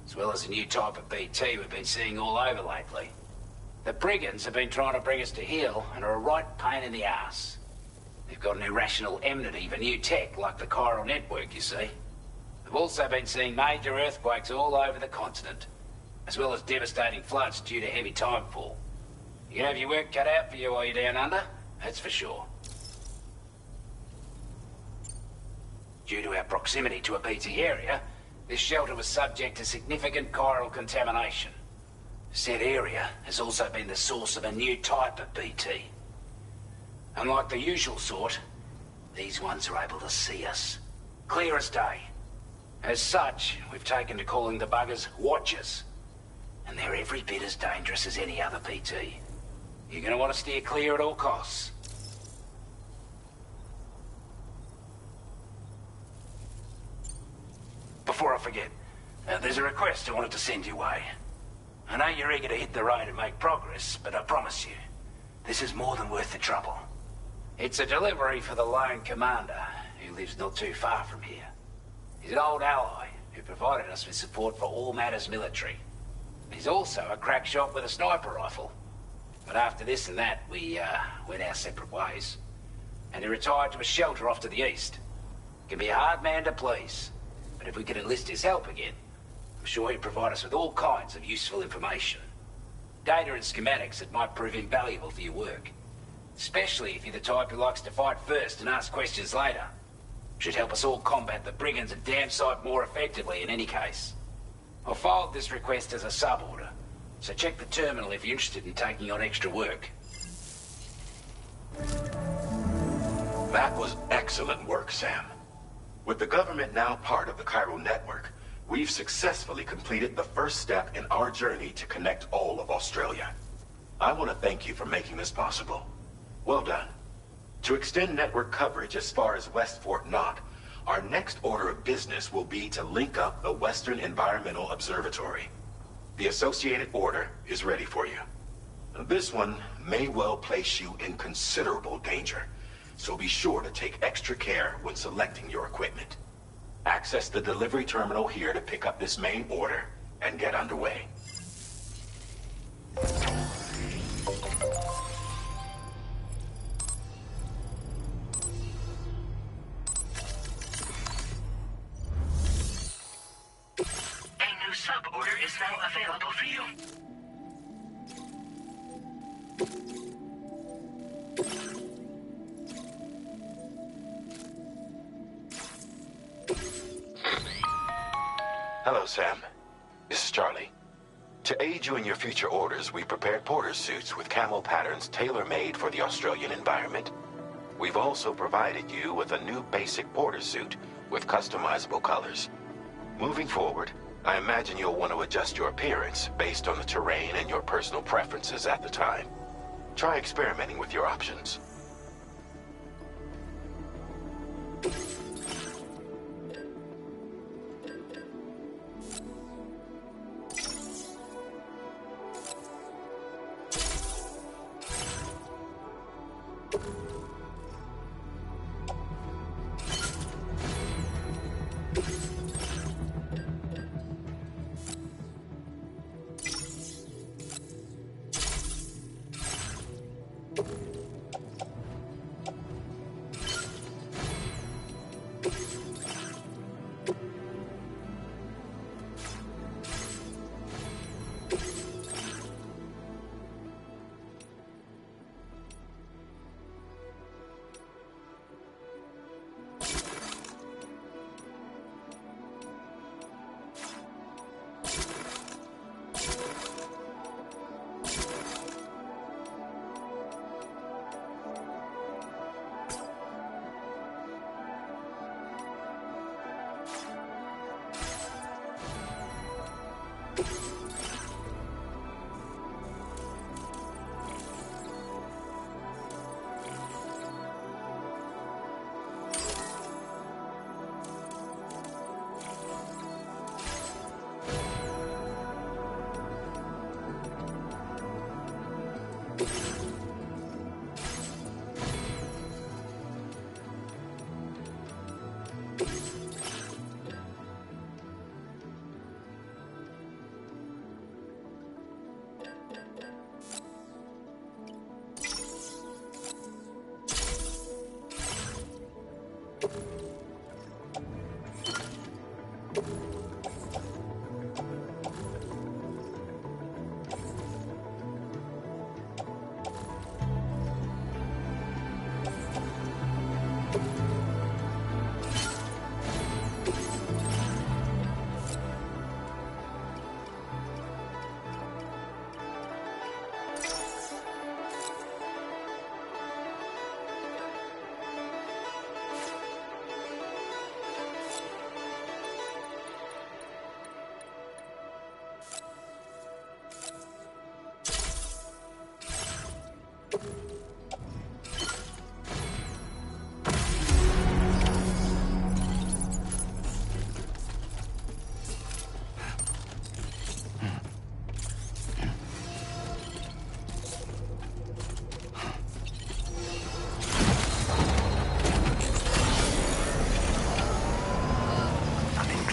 as well as a new type of BT we've been seeing all over lately. The brigands have been trying to bring us to heel and are a right pain in the ass. They've got an irrational enmity for new tech like the chiral network, you see. They've also been seeing major earthquakes all over the continent, as well as devastating floods due to heavy timefall. You can have your work cut out for you while you're down under, that's for sure. Due to our proximity to a BT area, this shelter was subject to significant chiral contamination. Said area has also been the source of a new type of BT. Unlike the usual sort, these ones are able to see us. Clear as day. As such, we've taken to calling the buggers Watchers. And they're every bit as dangerous as any other BT. You're gonna want to steer clear at all costs. Before I forget, there's a request I wanted to send your way. I know you're eager to hit the road and make progress, but I promise you, this is more than worth the trouble. It's a delivery for the lone commander, who lives not too far from here. He's an old ally who provided us with support for all matters military. He's also a crack shot with a sniper rifle. But after this and that, we went our separate ways. And he retired to a shelter off to the east. Can be a hard man to please, but if we could enlist his help again, I'm sure he'd provide us with all kinds of useful information. Data and schematics that might prove invaluable for your work. Especially if you're the type who likes to fight first and ask questions later. Should help us all combat the brigands a damn sight more effectively in any case. I'll filed this request as a sub-order, so check the terminal if you're interested in taking on extra work. That was excellent work, Sam. With the government now part of the chiral network, we've successfully completed the first step in our journey to connect all of Australia. I want to thank you for making this possible. Well done. To extend network coverage as far as West Fort Knott, our next order of business will be to link up the Western Environmental Observatory. The associated order is ready for you. This one may well place you in considerable danger, so be sure to take extra care when selecting your equipment. Access the delivery terminal here to pick up this main order and get underway. A new sub-order is now available for you. Hello, Sam. This is Charlie. To aid you in your future orders, we prepared porter suits with camo patterns tailor-made for the Australian environment. We've also provided you with a new basic porter suit with customizable colors. Moving forward, I imagine you'll want to adjust your appearance based on the terrain and your personal preferences at the time. Try experimenting with your options.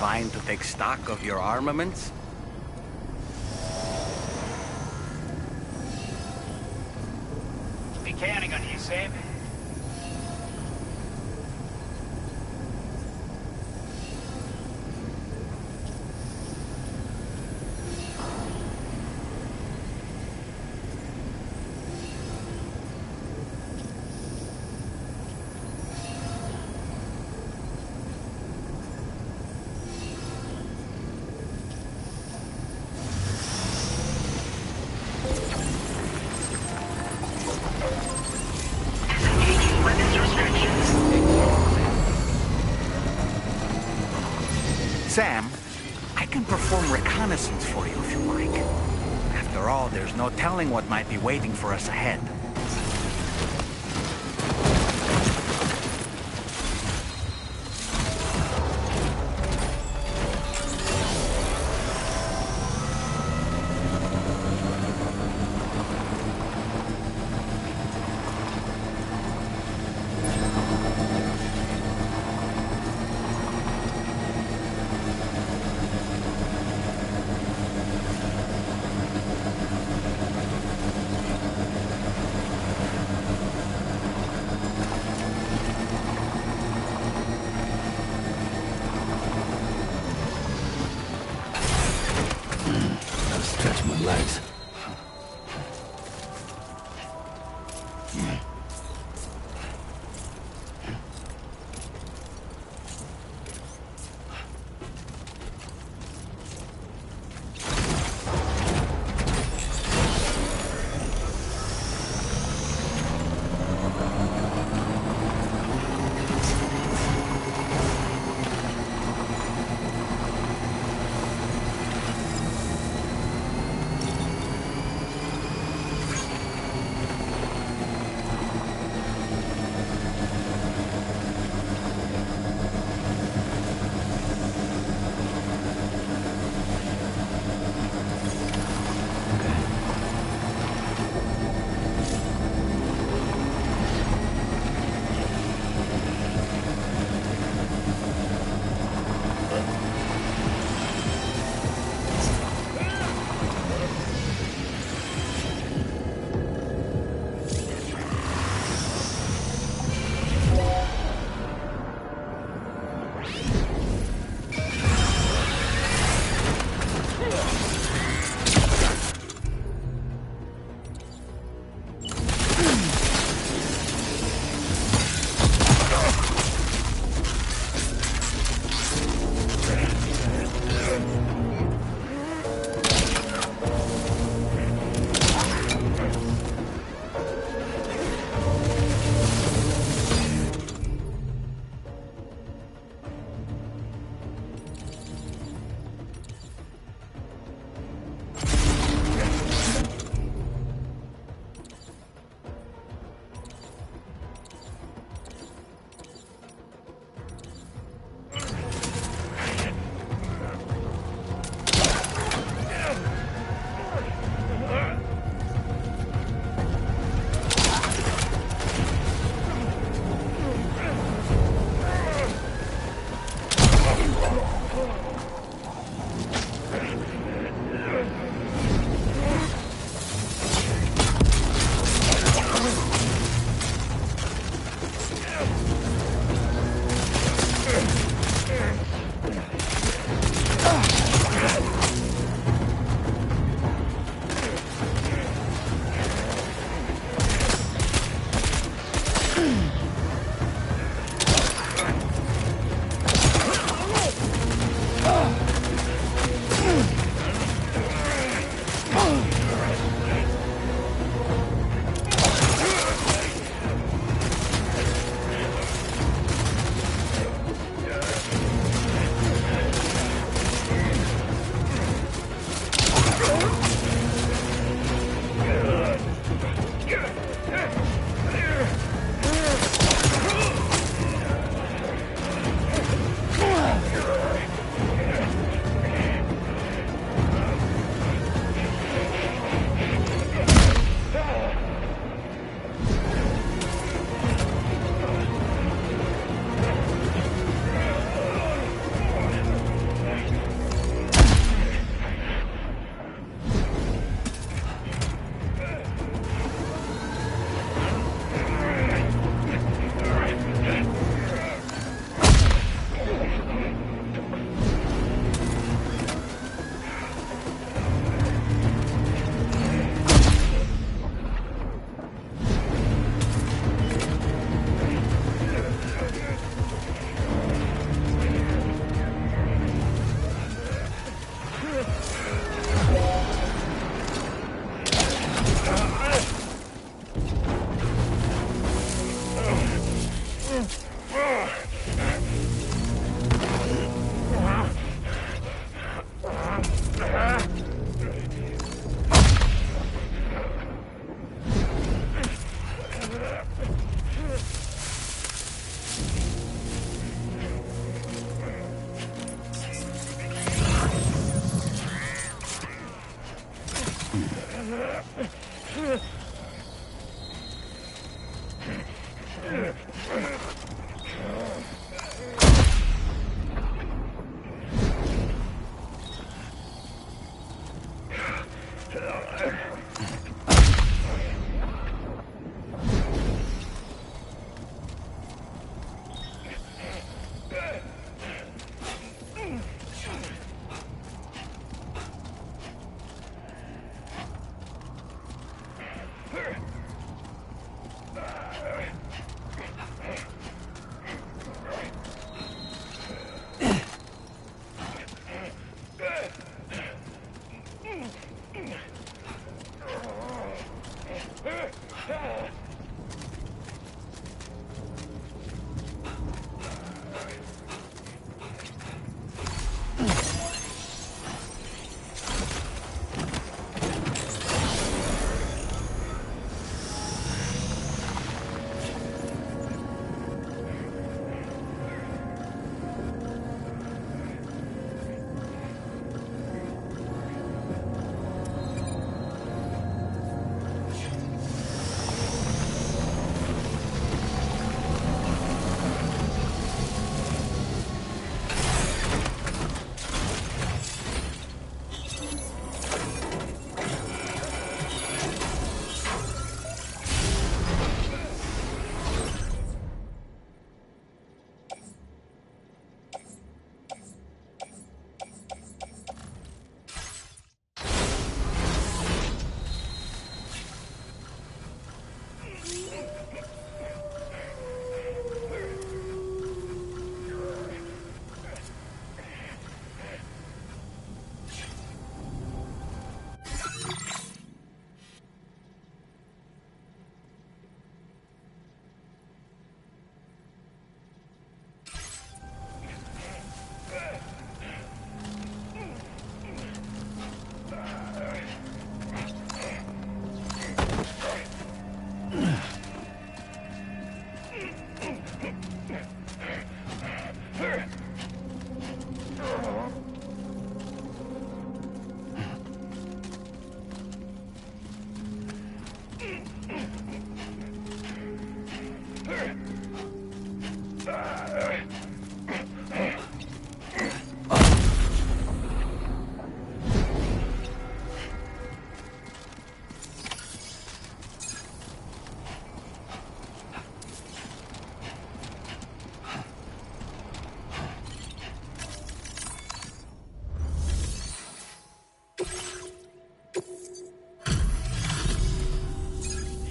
inclined to take stock of your armaments? Be counting on you, Sam. Disengaging weapons restrictions. Sam, I can perform reconnaissance for you if you like. After all, there's no telling what might be waiting for us ahead.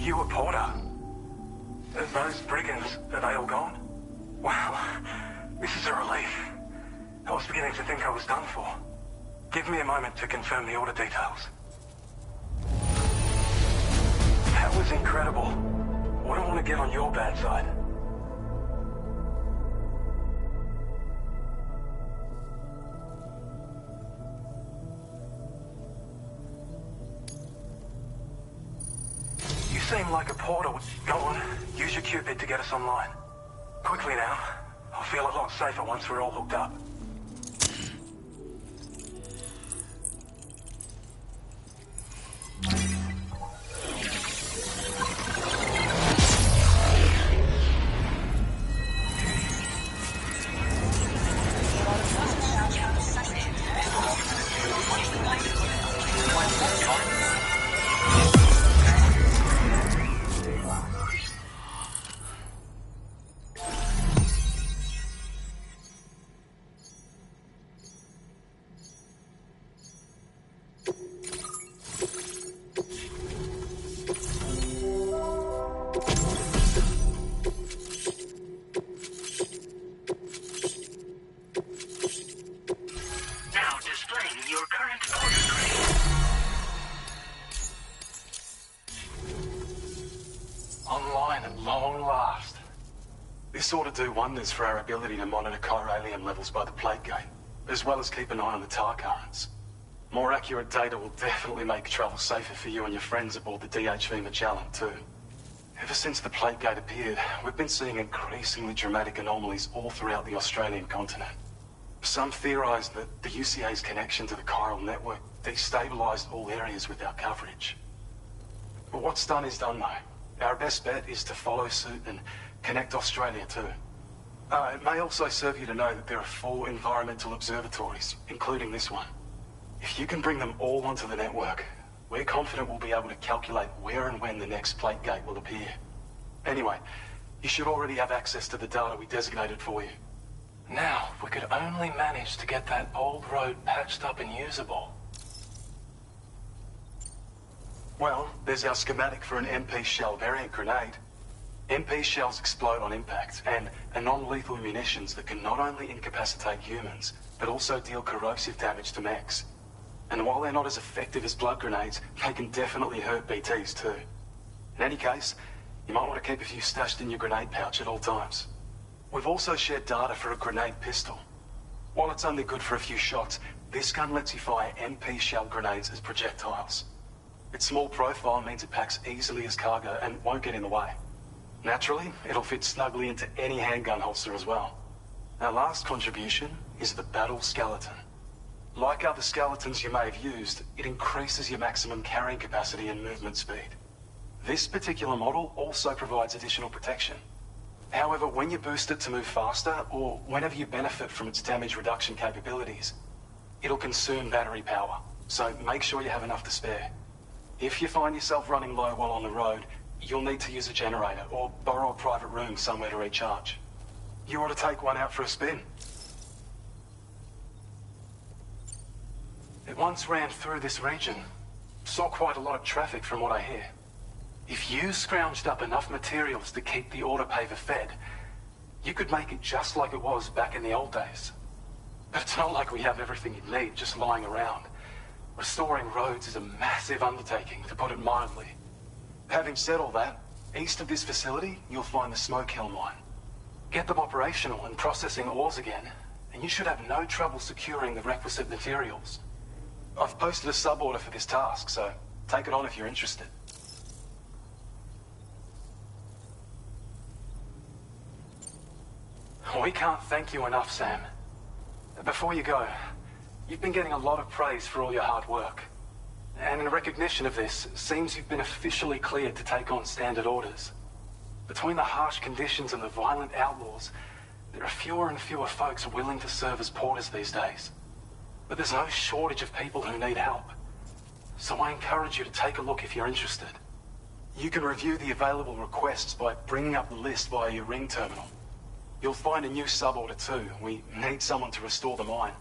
You a Porter? Those brigands, are they all gone? Wow, this is a relief. I was beginning to think I was done for. Give me a moment to confirm the order details. That was incredible. Wouldn't want to get on your bad side. You seem like a porter. Go on, use your Cupid to get us online. Quickly now. I'll feel a lot safer once we're all hooked up. This ought to do wonders for our ability to monitor chiralium levels by the plate gate, as well as keep an eye on the tar currents. More accurate data will definitely make travel safer for you and your friends aboard the DHV Magellan, too. Ever since the plate gate appeared, we've been seeing increasingly dramatic anomalies all throughout the Australian continent. Some theorize that the UCA's connection to the chiral network destabilized all areas with our coverage. But what's done is done, though. Our best bet is to follow suit and connect Australia, too. It may also serve you to know that there are 4 environmental observatories, including this one. If you can bring them all onto the network, we're confident we'll be able to calculate where and when the next plate gate will appear. Anyway, you should already have access to the data we designated for you. Now, if we could only manage to get that old road patched up and usable. Well, there's our schematic for an MP shell variant grenade. MP shells explode on impact, and are non-lethal munitions that can not only incapacitate humans, but also deal corrosive damage to mechs. And while they're not as effective as blood grenades, they can definitely hurt BTs too. In any case, you might want to keep a few stashed in your grenade pouch at all times. We've also shared data for a grenade pistol. While it's only good for a few shots, this gun lets you fire MP shell grenades as projectiles. Its small profile means it packs easily as cargo and won't get in the way. Naturally, it'll fit snugly into any handgun holster as well. Our last contribution is the battle skeleton. Like other skeletons you may have used, it increases your maximum carrying capacity and movement speed. This particular model also provides additional protection. However, when you boost it to move faster, or whenever you benefit from its damage reduction capabilities, it'll consume battery power, so make sure you have enough to spare. If you find yourself running low while on the road, you'll need to use a generator or borrow a private room somewhere to recharge. You ought to take one out for a spin. It once ran through this region. Saw quite a lot of traffic from what I hear. If you scrounged up enough materials to keep the autopaver fed, you could make it just like it was back in the old days. But it's not like we have everything you need just lying around. Restoring roads is a massive undertaking, to put it mildly. Having said all that, east of this facility, you'll find the Smoke Hill mine. Get them operational and processing ores again, and you should have no trouble securing the requisite materials. I've posted a sub-order for this task, so take it on if you're interested. We can't thank you enough, Sam. Before you go, you've been getting a lot of praise for all your hard work. And in recognition of this, it seems you've been officially cleared to take on standard orders. Between the harsh conditions and the violent outlaws, there are fewer and fewer folks willing to serve as porters these days. But there's no shortage of people who need help. So I encourage you to take a look if you're interested. You can review the available requests by bringing up the list via your ring terminal. You'll find a new sub-order too. We need someone to restore the mine.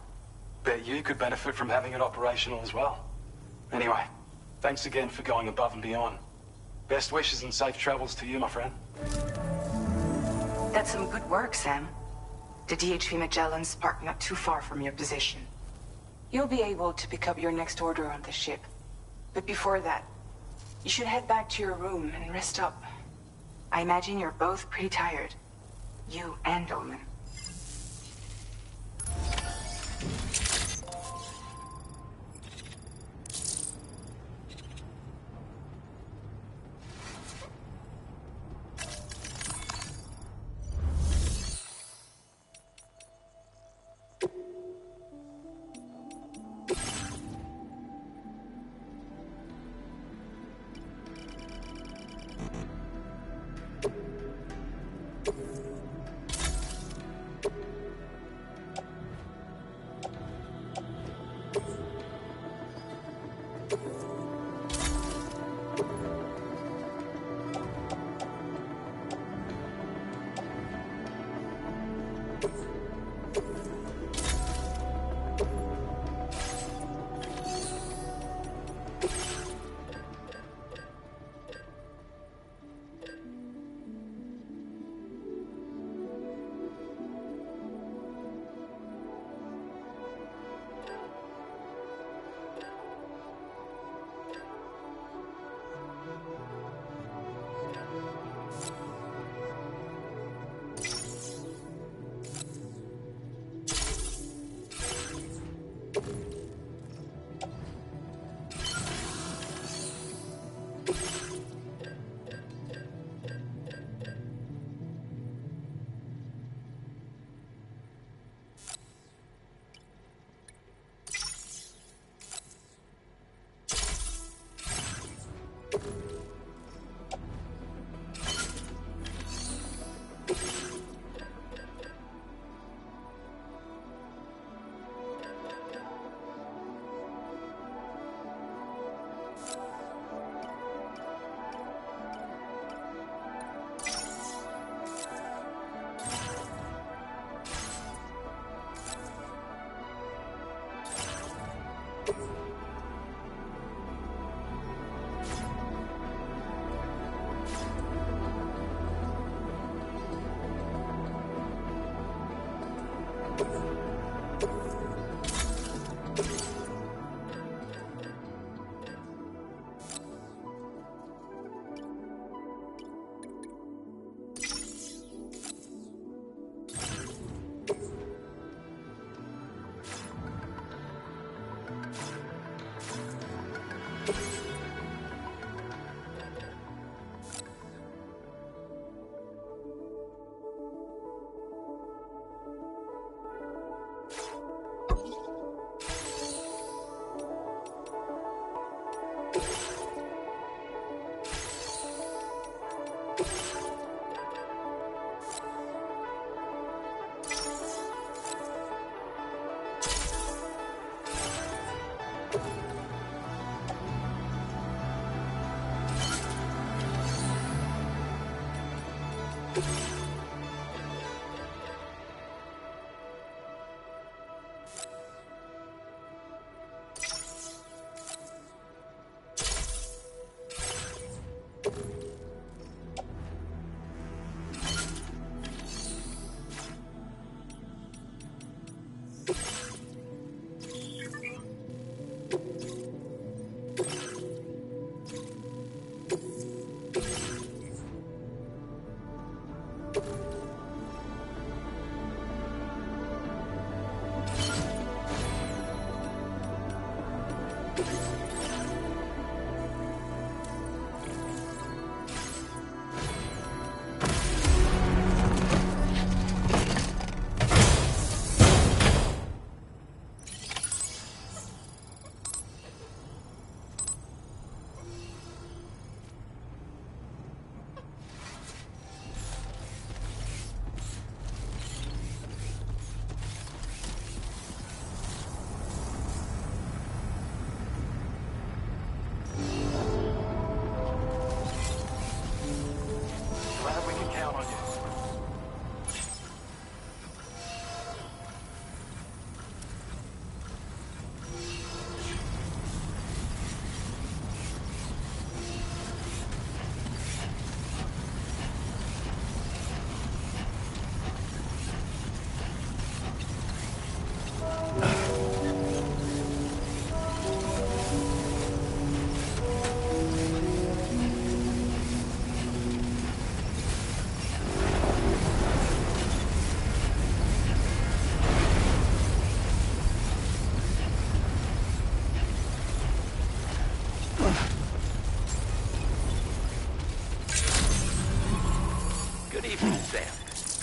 Bet you could benefit from having it operational as well. Anyway, thanks again for going above and beyond. Best wishes and safe travels to you, my friend. That's some good work, Sam. The DHV Magellan's parked not too far from your position. You'll be able to pick up your next order on the ship. But before that, you should head back to your room and rest up. I imagine you're both pretty tired. You and Dolman.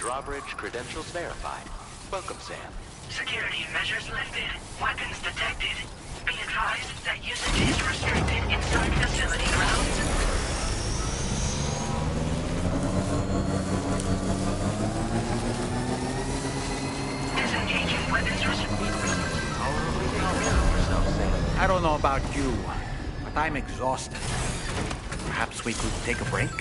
Drawbridge credentials verified. Welcome, Sam. Security measures lifted. Weapons detected. Be advised that usage is restricted inside facility grounds. Disengaging weapons I don't know about you, but I'm exhausted. Perhaps we could take a break?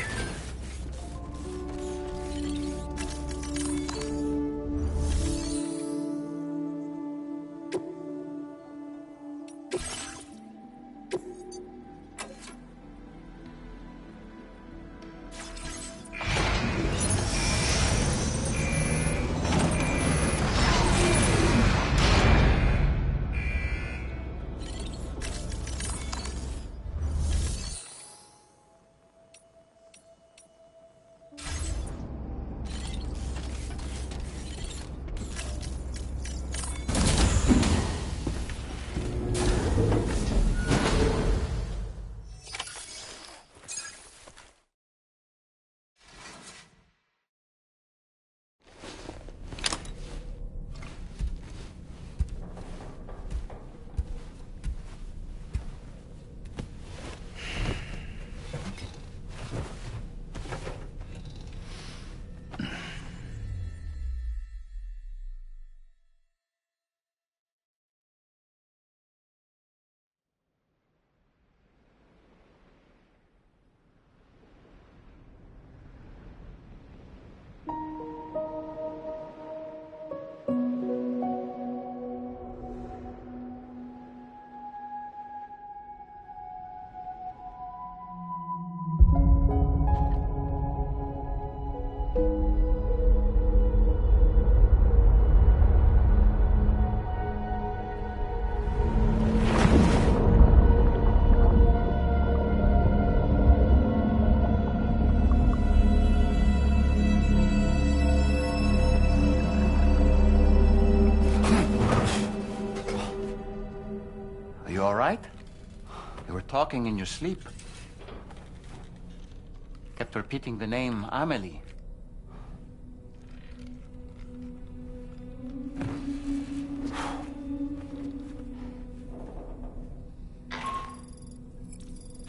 talking in your sleep. Kept repeating the name Amelie.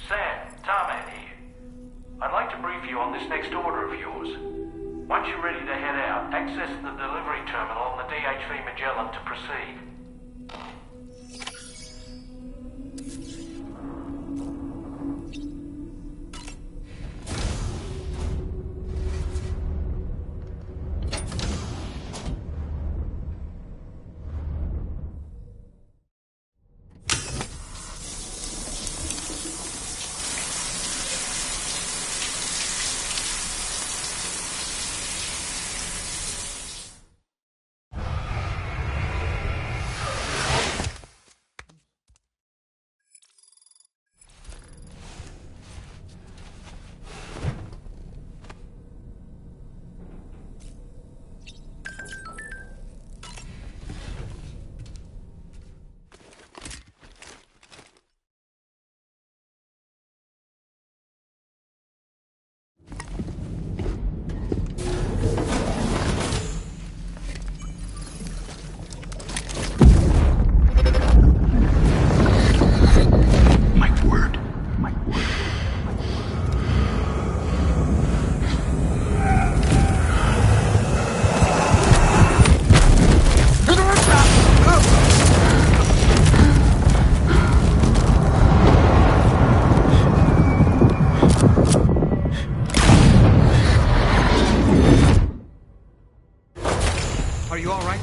Sam, Tarman here. I'd like to brief you on this next order of yours. Once you're ready to head out, access the delivery terminal on the DHV Magellan to proceed.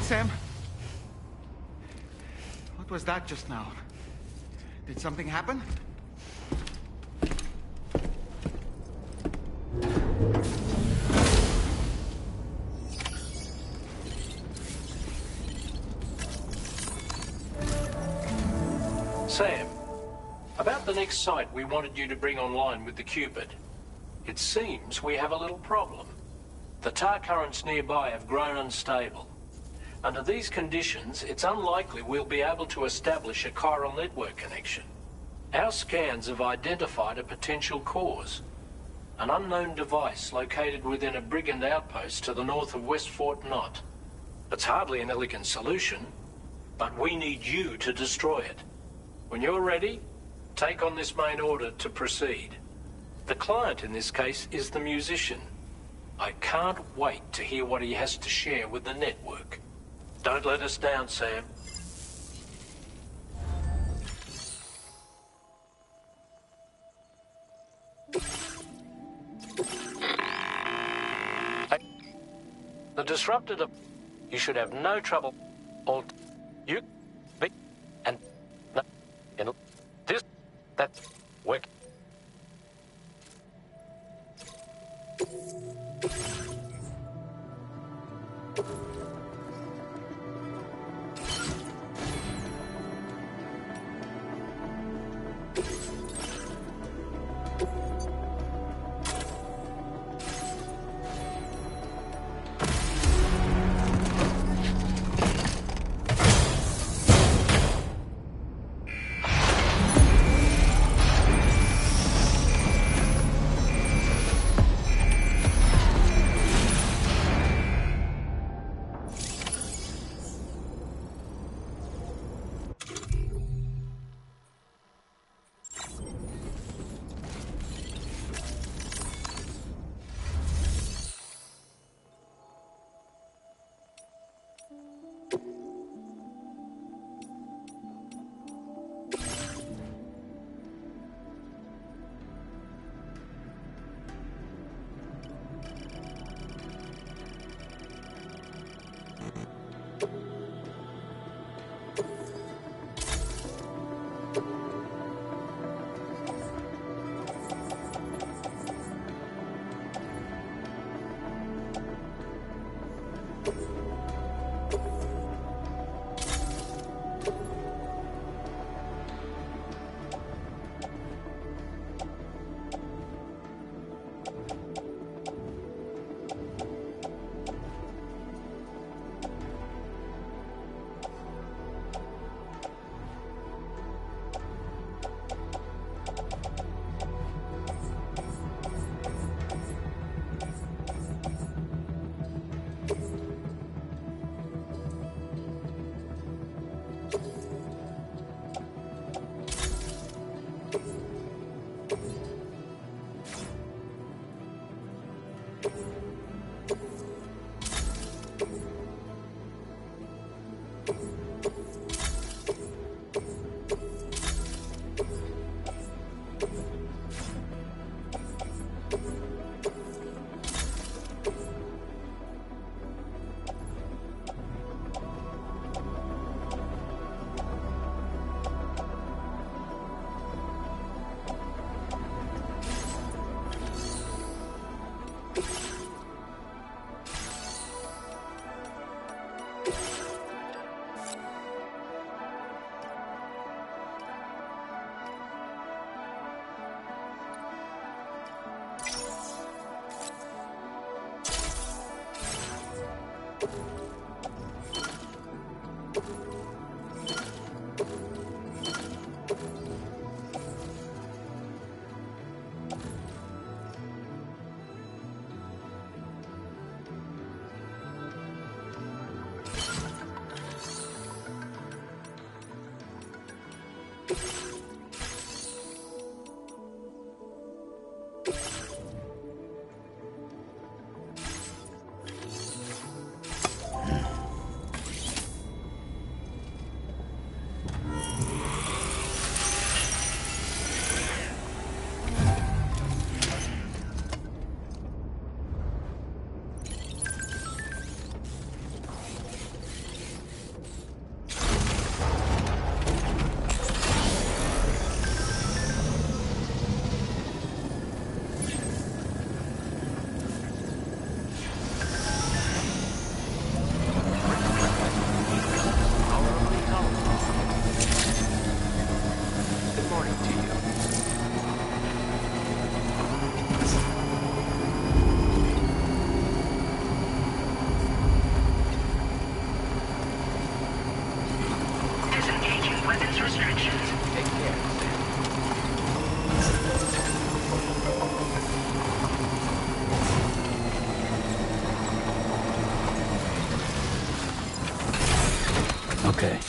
Sam? What was that just now? Did something happen? Sam, about the next site we wanted you to bring online with the Cupid. It seems we have a little problem. The tar currents nearby have grown unstable. Under these conditions, it's unlikely we'll be able to establish a chiral network connection. Our scans have identified a potential cause. An unknown device located within a brigand outpost to the north of West Fort Knott. It's hardly an elegant solution, but we need you to destroy it. When you're ready, take on this main order to proceed. The client in this case is the musician. I can't wait to hear what he has to share with the network. Don't let us down, Sam. The disrupted... You should have no trouble. All... You... Be... And... No... In... This... That... Work... Okay.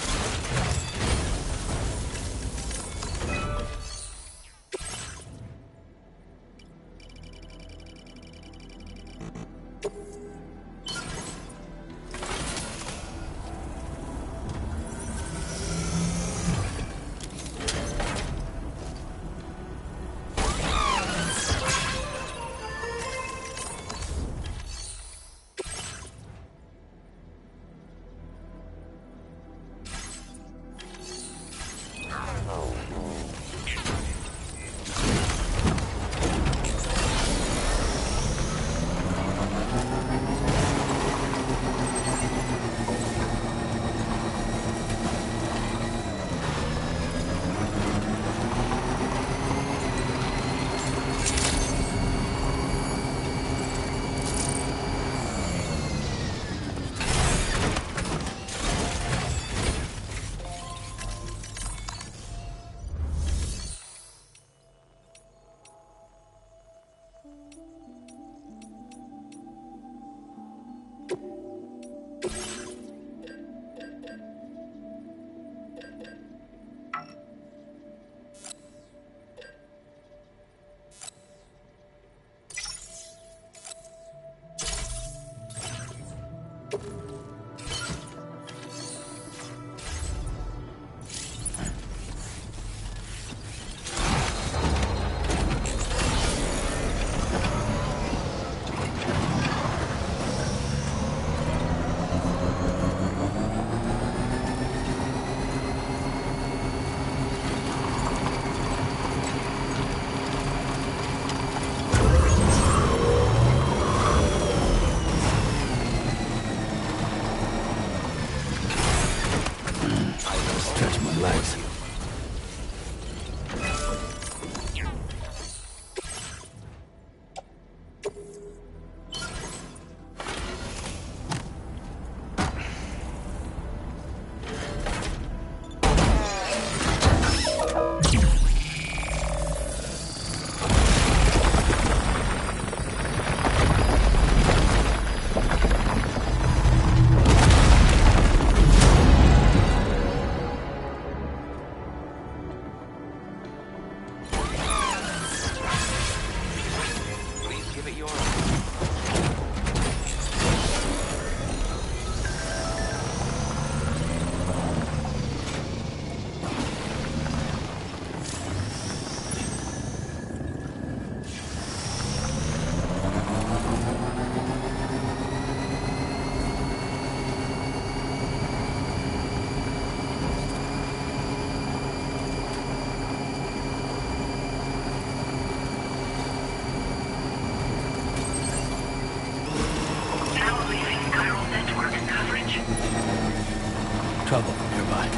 trouble nearby.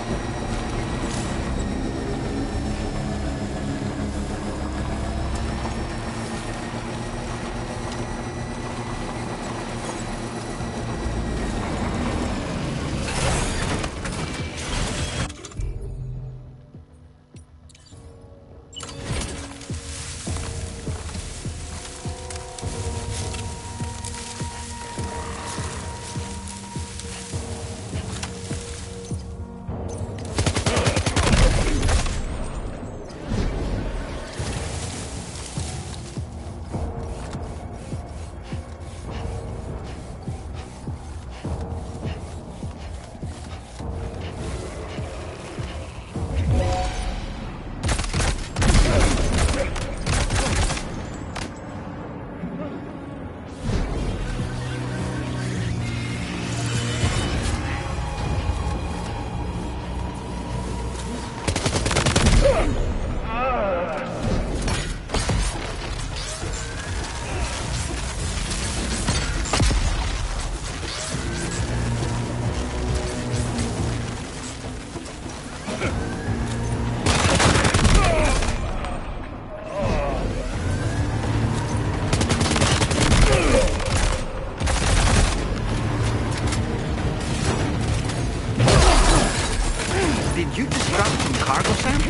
Did you just drop some cargo, Sam?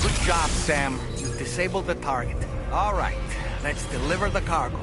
Good job, Sam. You disabled the target. All right, let's deliver the cargo.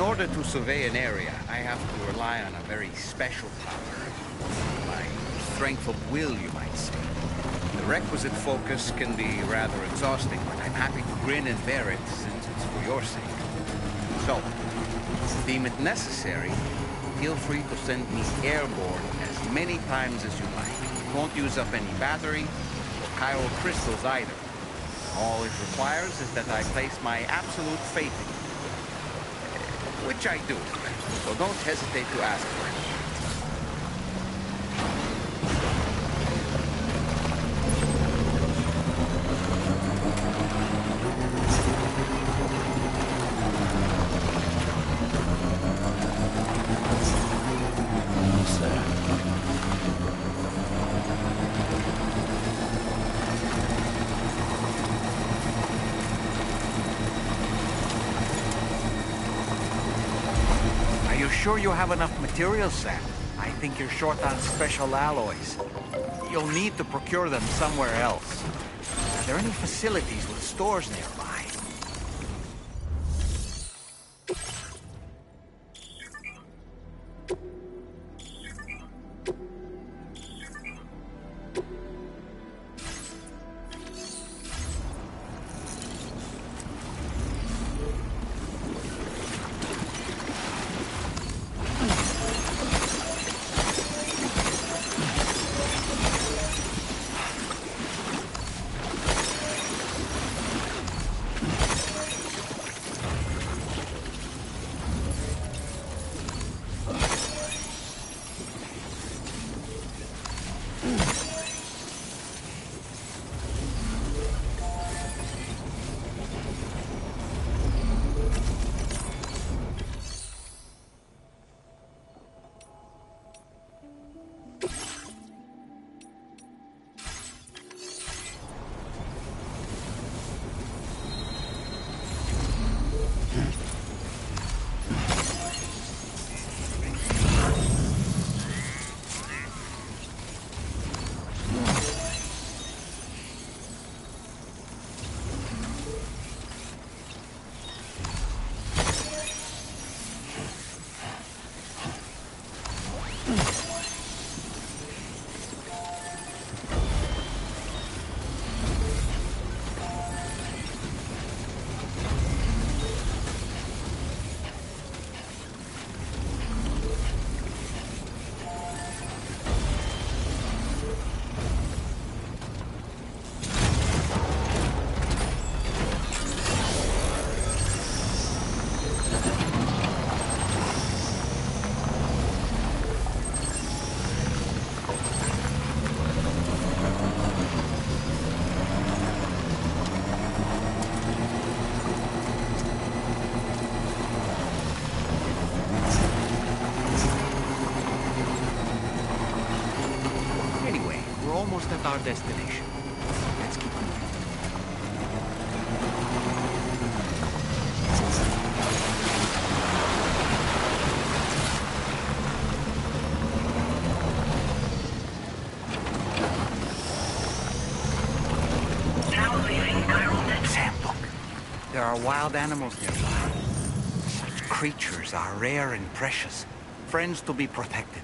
order to survey an area, I have to rely on a very special power. My strength of will, you might say. The requisite focus can be rather exhausting, but I'm happy to grin and bear it since it's for your sake. So, deem it necessary, feel free to send me airborne as many times as you like. It won't use up any battery or chiral crystals either. All it requires is that I place my absolute faith in you. Which I do, so don't hesitate to ask for it. Sure you have enough materials, Sam? I think you're short on special alloys. You'll need to procure them somewhere else. Are there any facilities with stores nearby? At our destination. Let's keep moving. Sam, look. There are wild animals nearby. Such creatures are rare and precious. Friends to be protected.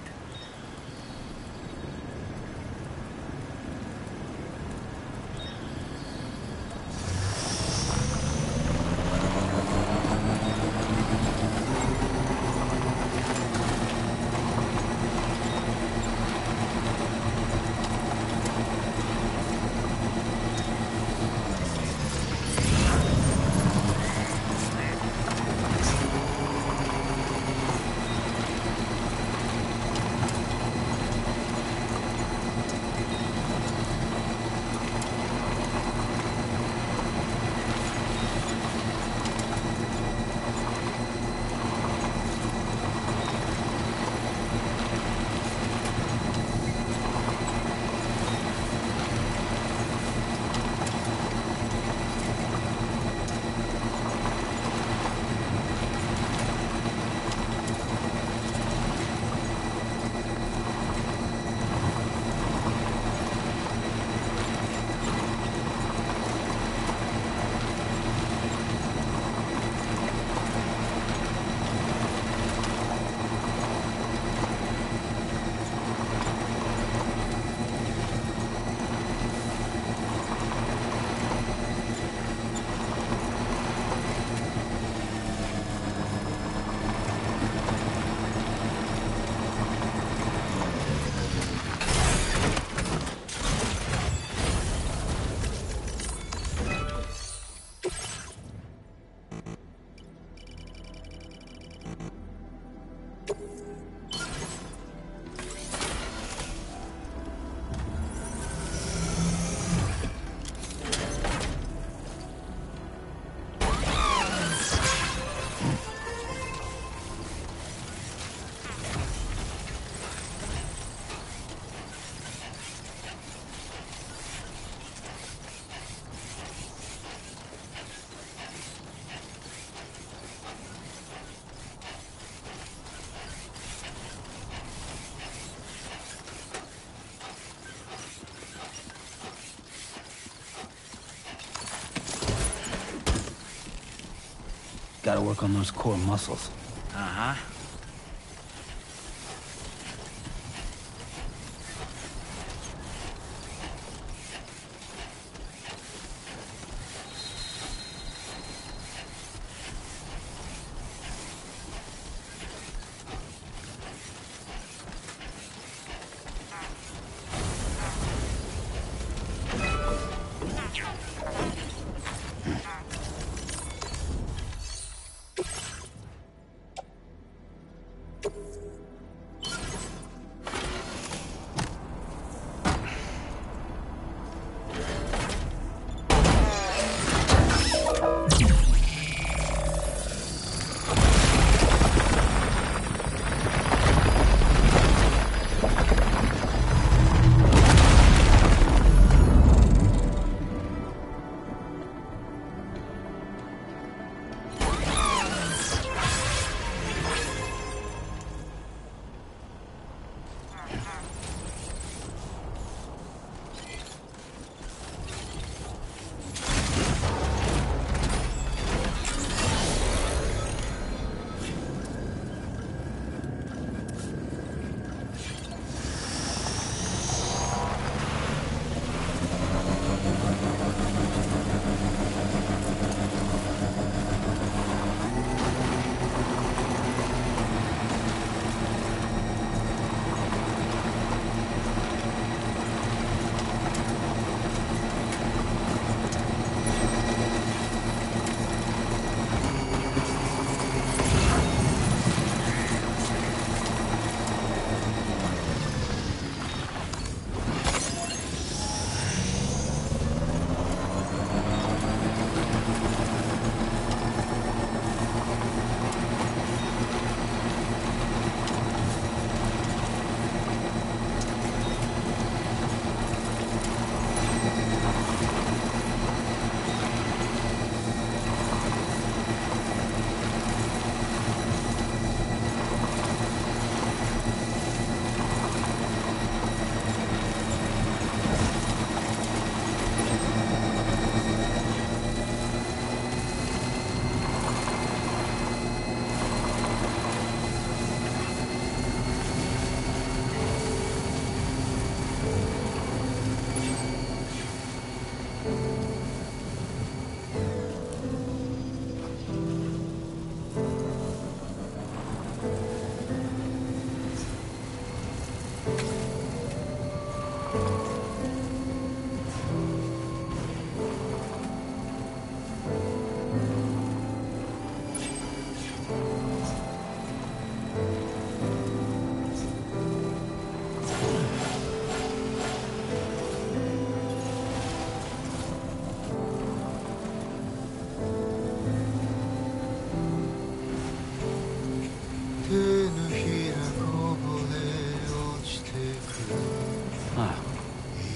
Gotta work on those core muscles. Uh-huh.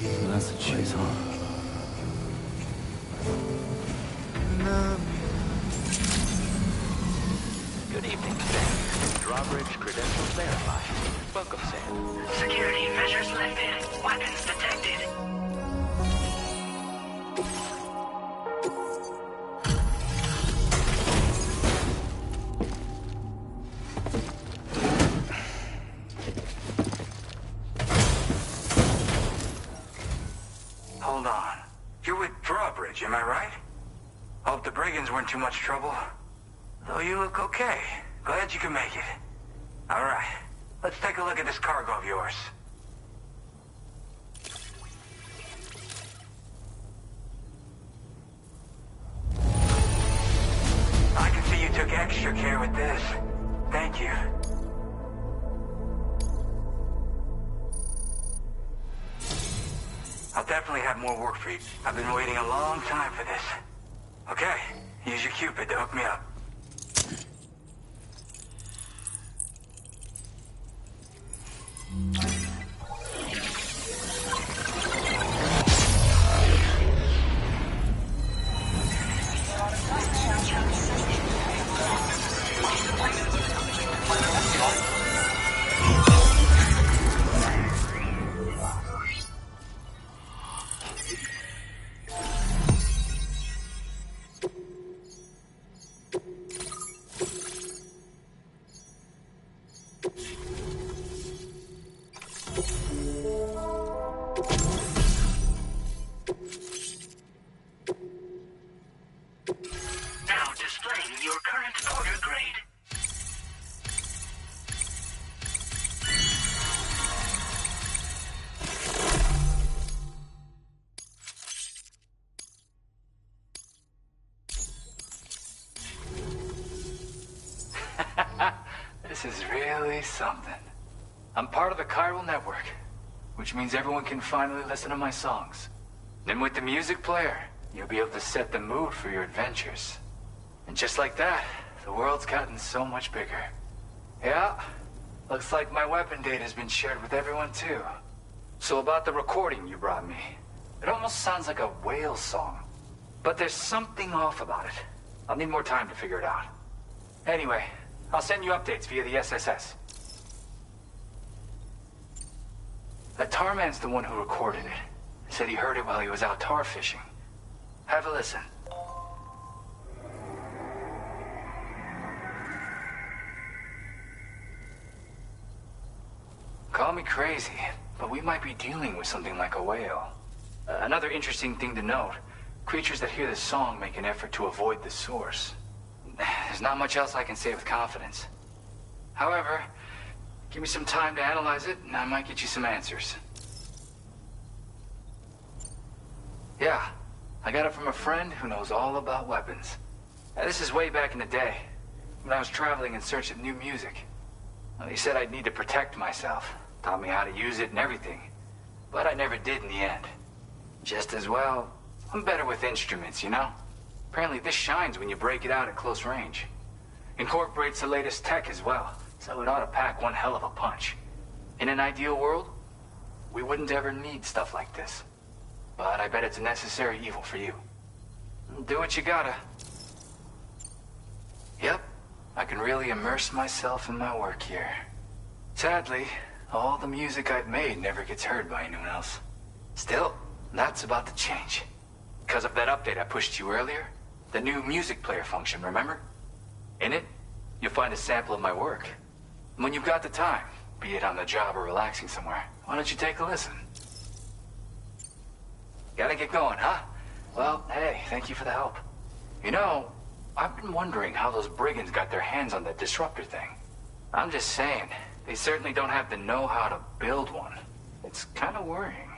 So that's the place, huh? Good evening, Sam. Drawbridge credentials verified. Welcome, Sam. Security measures lifted. Weapons detected. Hold on. You're with Drawbridge, am I right? Hope the brigands weren't too much trouble. Though you look okay. Glad you can make it. Alright. Let's take a look at this cargo of yours. I can see you took extra care with this. Thank you. I'll definitely have more work for you. I've been waiting a long time for this. Okay, use your Cupid to hook me up. This is really something. I'm part of the chiral network, which means everyone can finally listen to my songs. And with the music player, you'll be able to set the mood for your adventures. And just like that, the world's gotten so much bigger. Yeah, looks like my weapon data has been shared with everyone too. So about the recording you brought me, it almost sounds like a whale song. But there's something off about it. I'll need more time to figure it out. Anyway, I'll send you updates via the SSS. That tar man's the one who recorded it. Said he heard it while he was out tar fishing. Have a listen. Call me crazy, but we might be dealing with something like a whale. Another interesting thing to note, creatures that hear this song make an effort to avoid the source. There's not much else I can say with confidence. However, give me some time to analyze it, and I might get you some answers. Yeah, I got it from a friend who knows all about weapons. Now, this is way back in the day, when I was traveling in search of new music. Well, he said I'd need to protect myself, taught me how to use it and everything. But I never did in the end. Just as well, I'm better with instruments, you know? Apparently this shines when you break it out at close range. Incorporates the latest tech as well, so it ought to pack one hell of a punch. In an ideal world, we wouldn't ever need stuff like this. But I bet it's a necessary evil for you. Do what you gotta. Yep, I can really immerse myself in my work here. Sadly, all the music I've made never gets heard by anyone else. Still, that's about to change. Because of that update I pushed you earlier, the new music player function, remember? In it, you'll find a sample of my work. And when you've got the time, be it on the job or relaxing somewhere, why don't you take a listen? Gotta get going, huh? Well, hey, thank you for the help. You know, I've been wondering how those brigands got their hands on that disruptor thing. I'm just saying, they certainly don't have the know-how to build one. It's kind of worrying.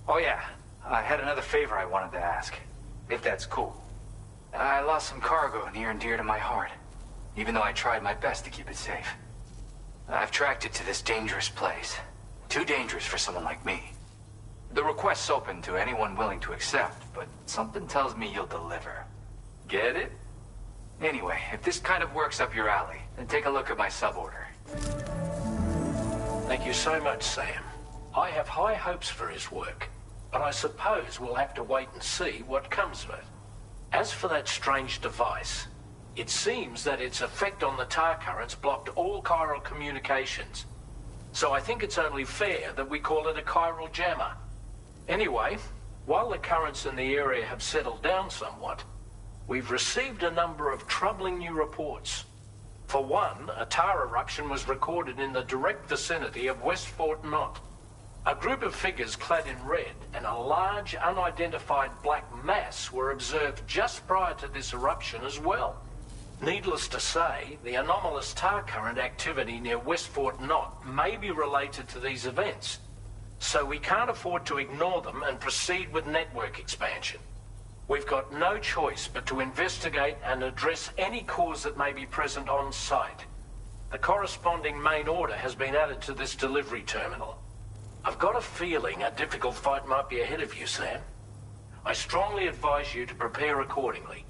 Oh yeah, I had another favor I wanted to ask, if that's cool. I lost some cargo near and dear to my heart, even though I tried my best to keep it safe. I've tracked it to this dangerous place. Too dangerous for someone like me. The request's open to anyone willing to accept, but something tells me you'll deliver. Get it? Anyway, if this kind of works up your alley, then take a look at my suborder. Thank you so much, Sam. I have high hopes for his work, but I suppose we'll have to wait and see what comes of it. As for that strange device, it seems that its effect on the tar currents blocked all chiral communications. So I think it's only fair that we call it a chiral jammer. Anyway, while the currents in the area have settled down somewhat, we've received a number of troubling new reports. For one, a tar eruption was recorded in the direct vicinity of West Fort Knot. A group of figures clad in red and a large unidentified black mass were observed just prior to this eruption as well. Needless to say, the anomalous tar current activity near West Fort Knot may be related to these events, so we can't afford to ignore them and proceed with network expansion. We've got no choice but to investigate and address any cause that may be present on site. The corresponding main order has been added to this delivery terminal. I've got a feeling a difficult fight might be ahead of you, Sam. I strongly advise you to prepare accordingly.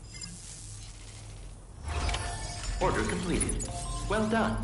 Order completed. Well done.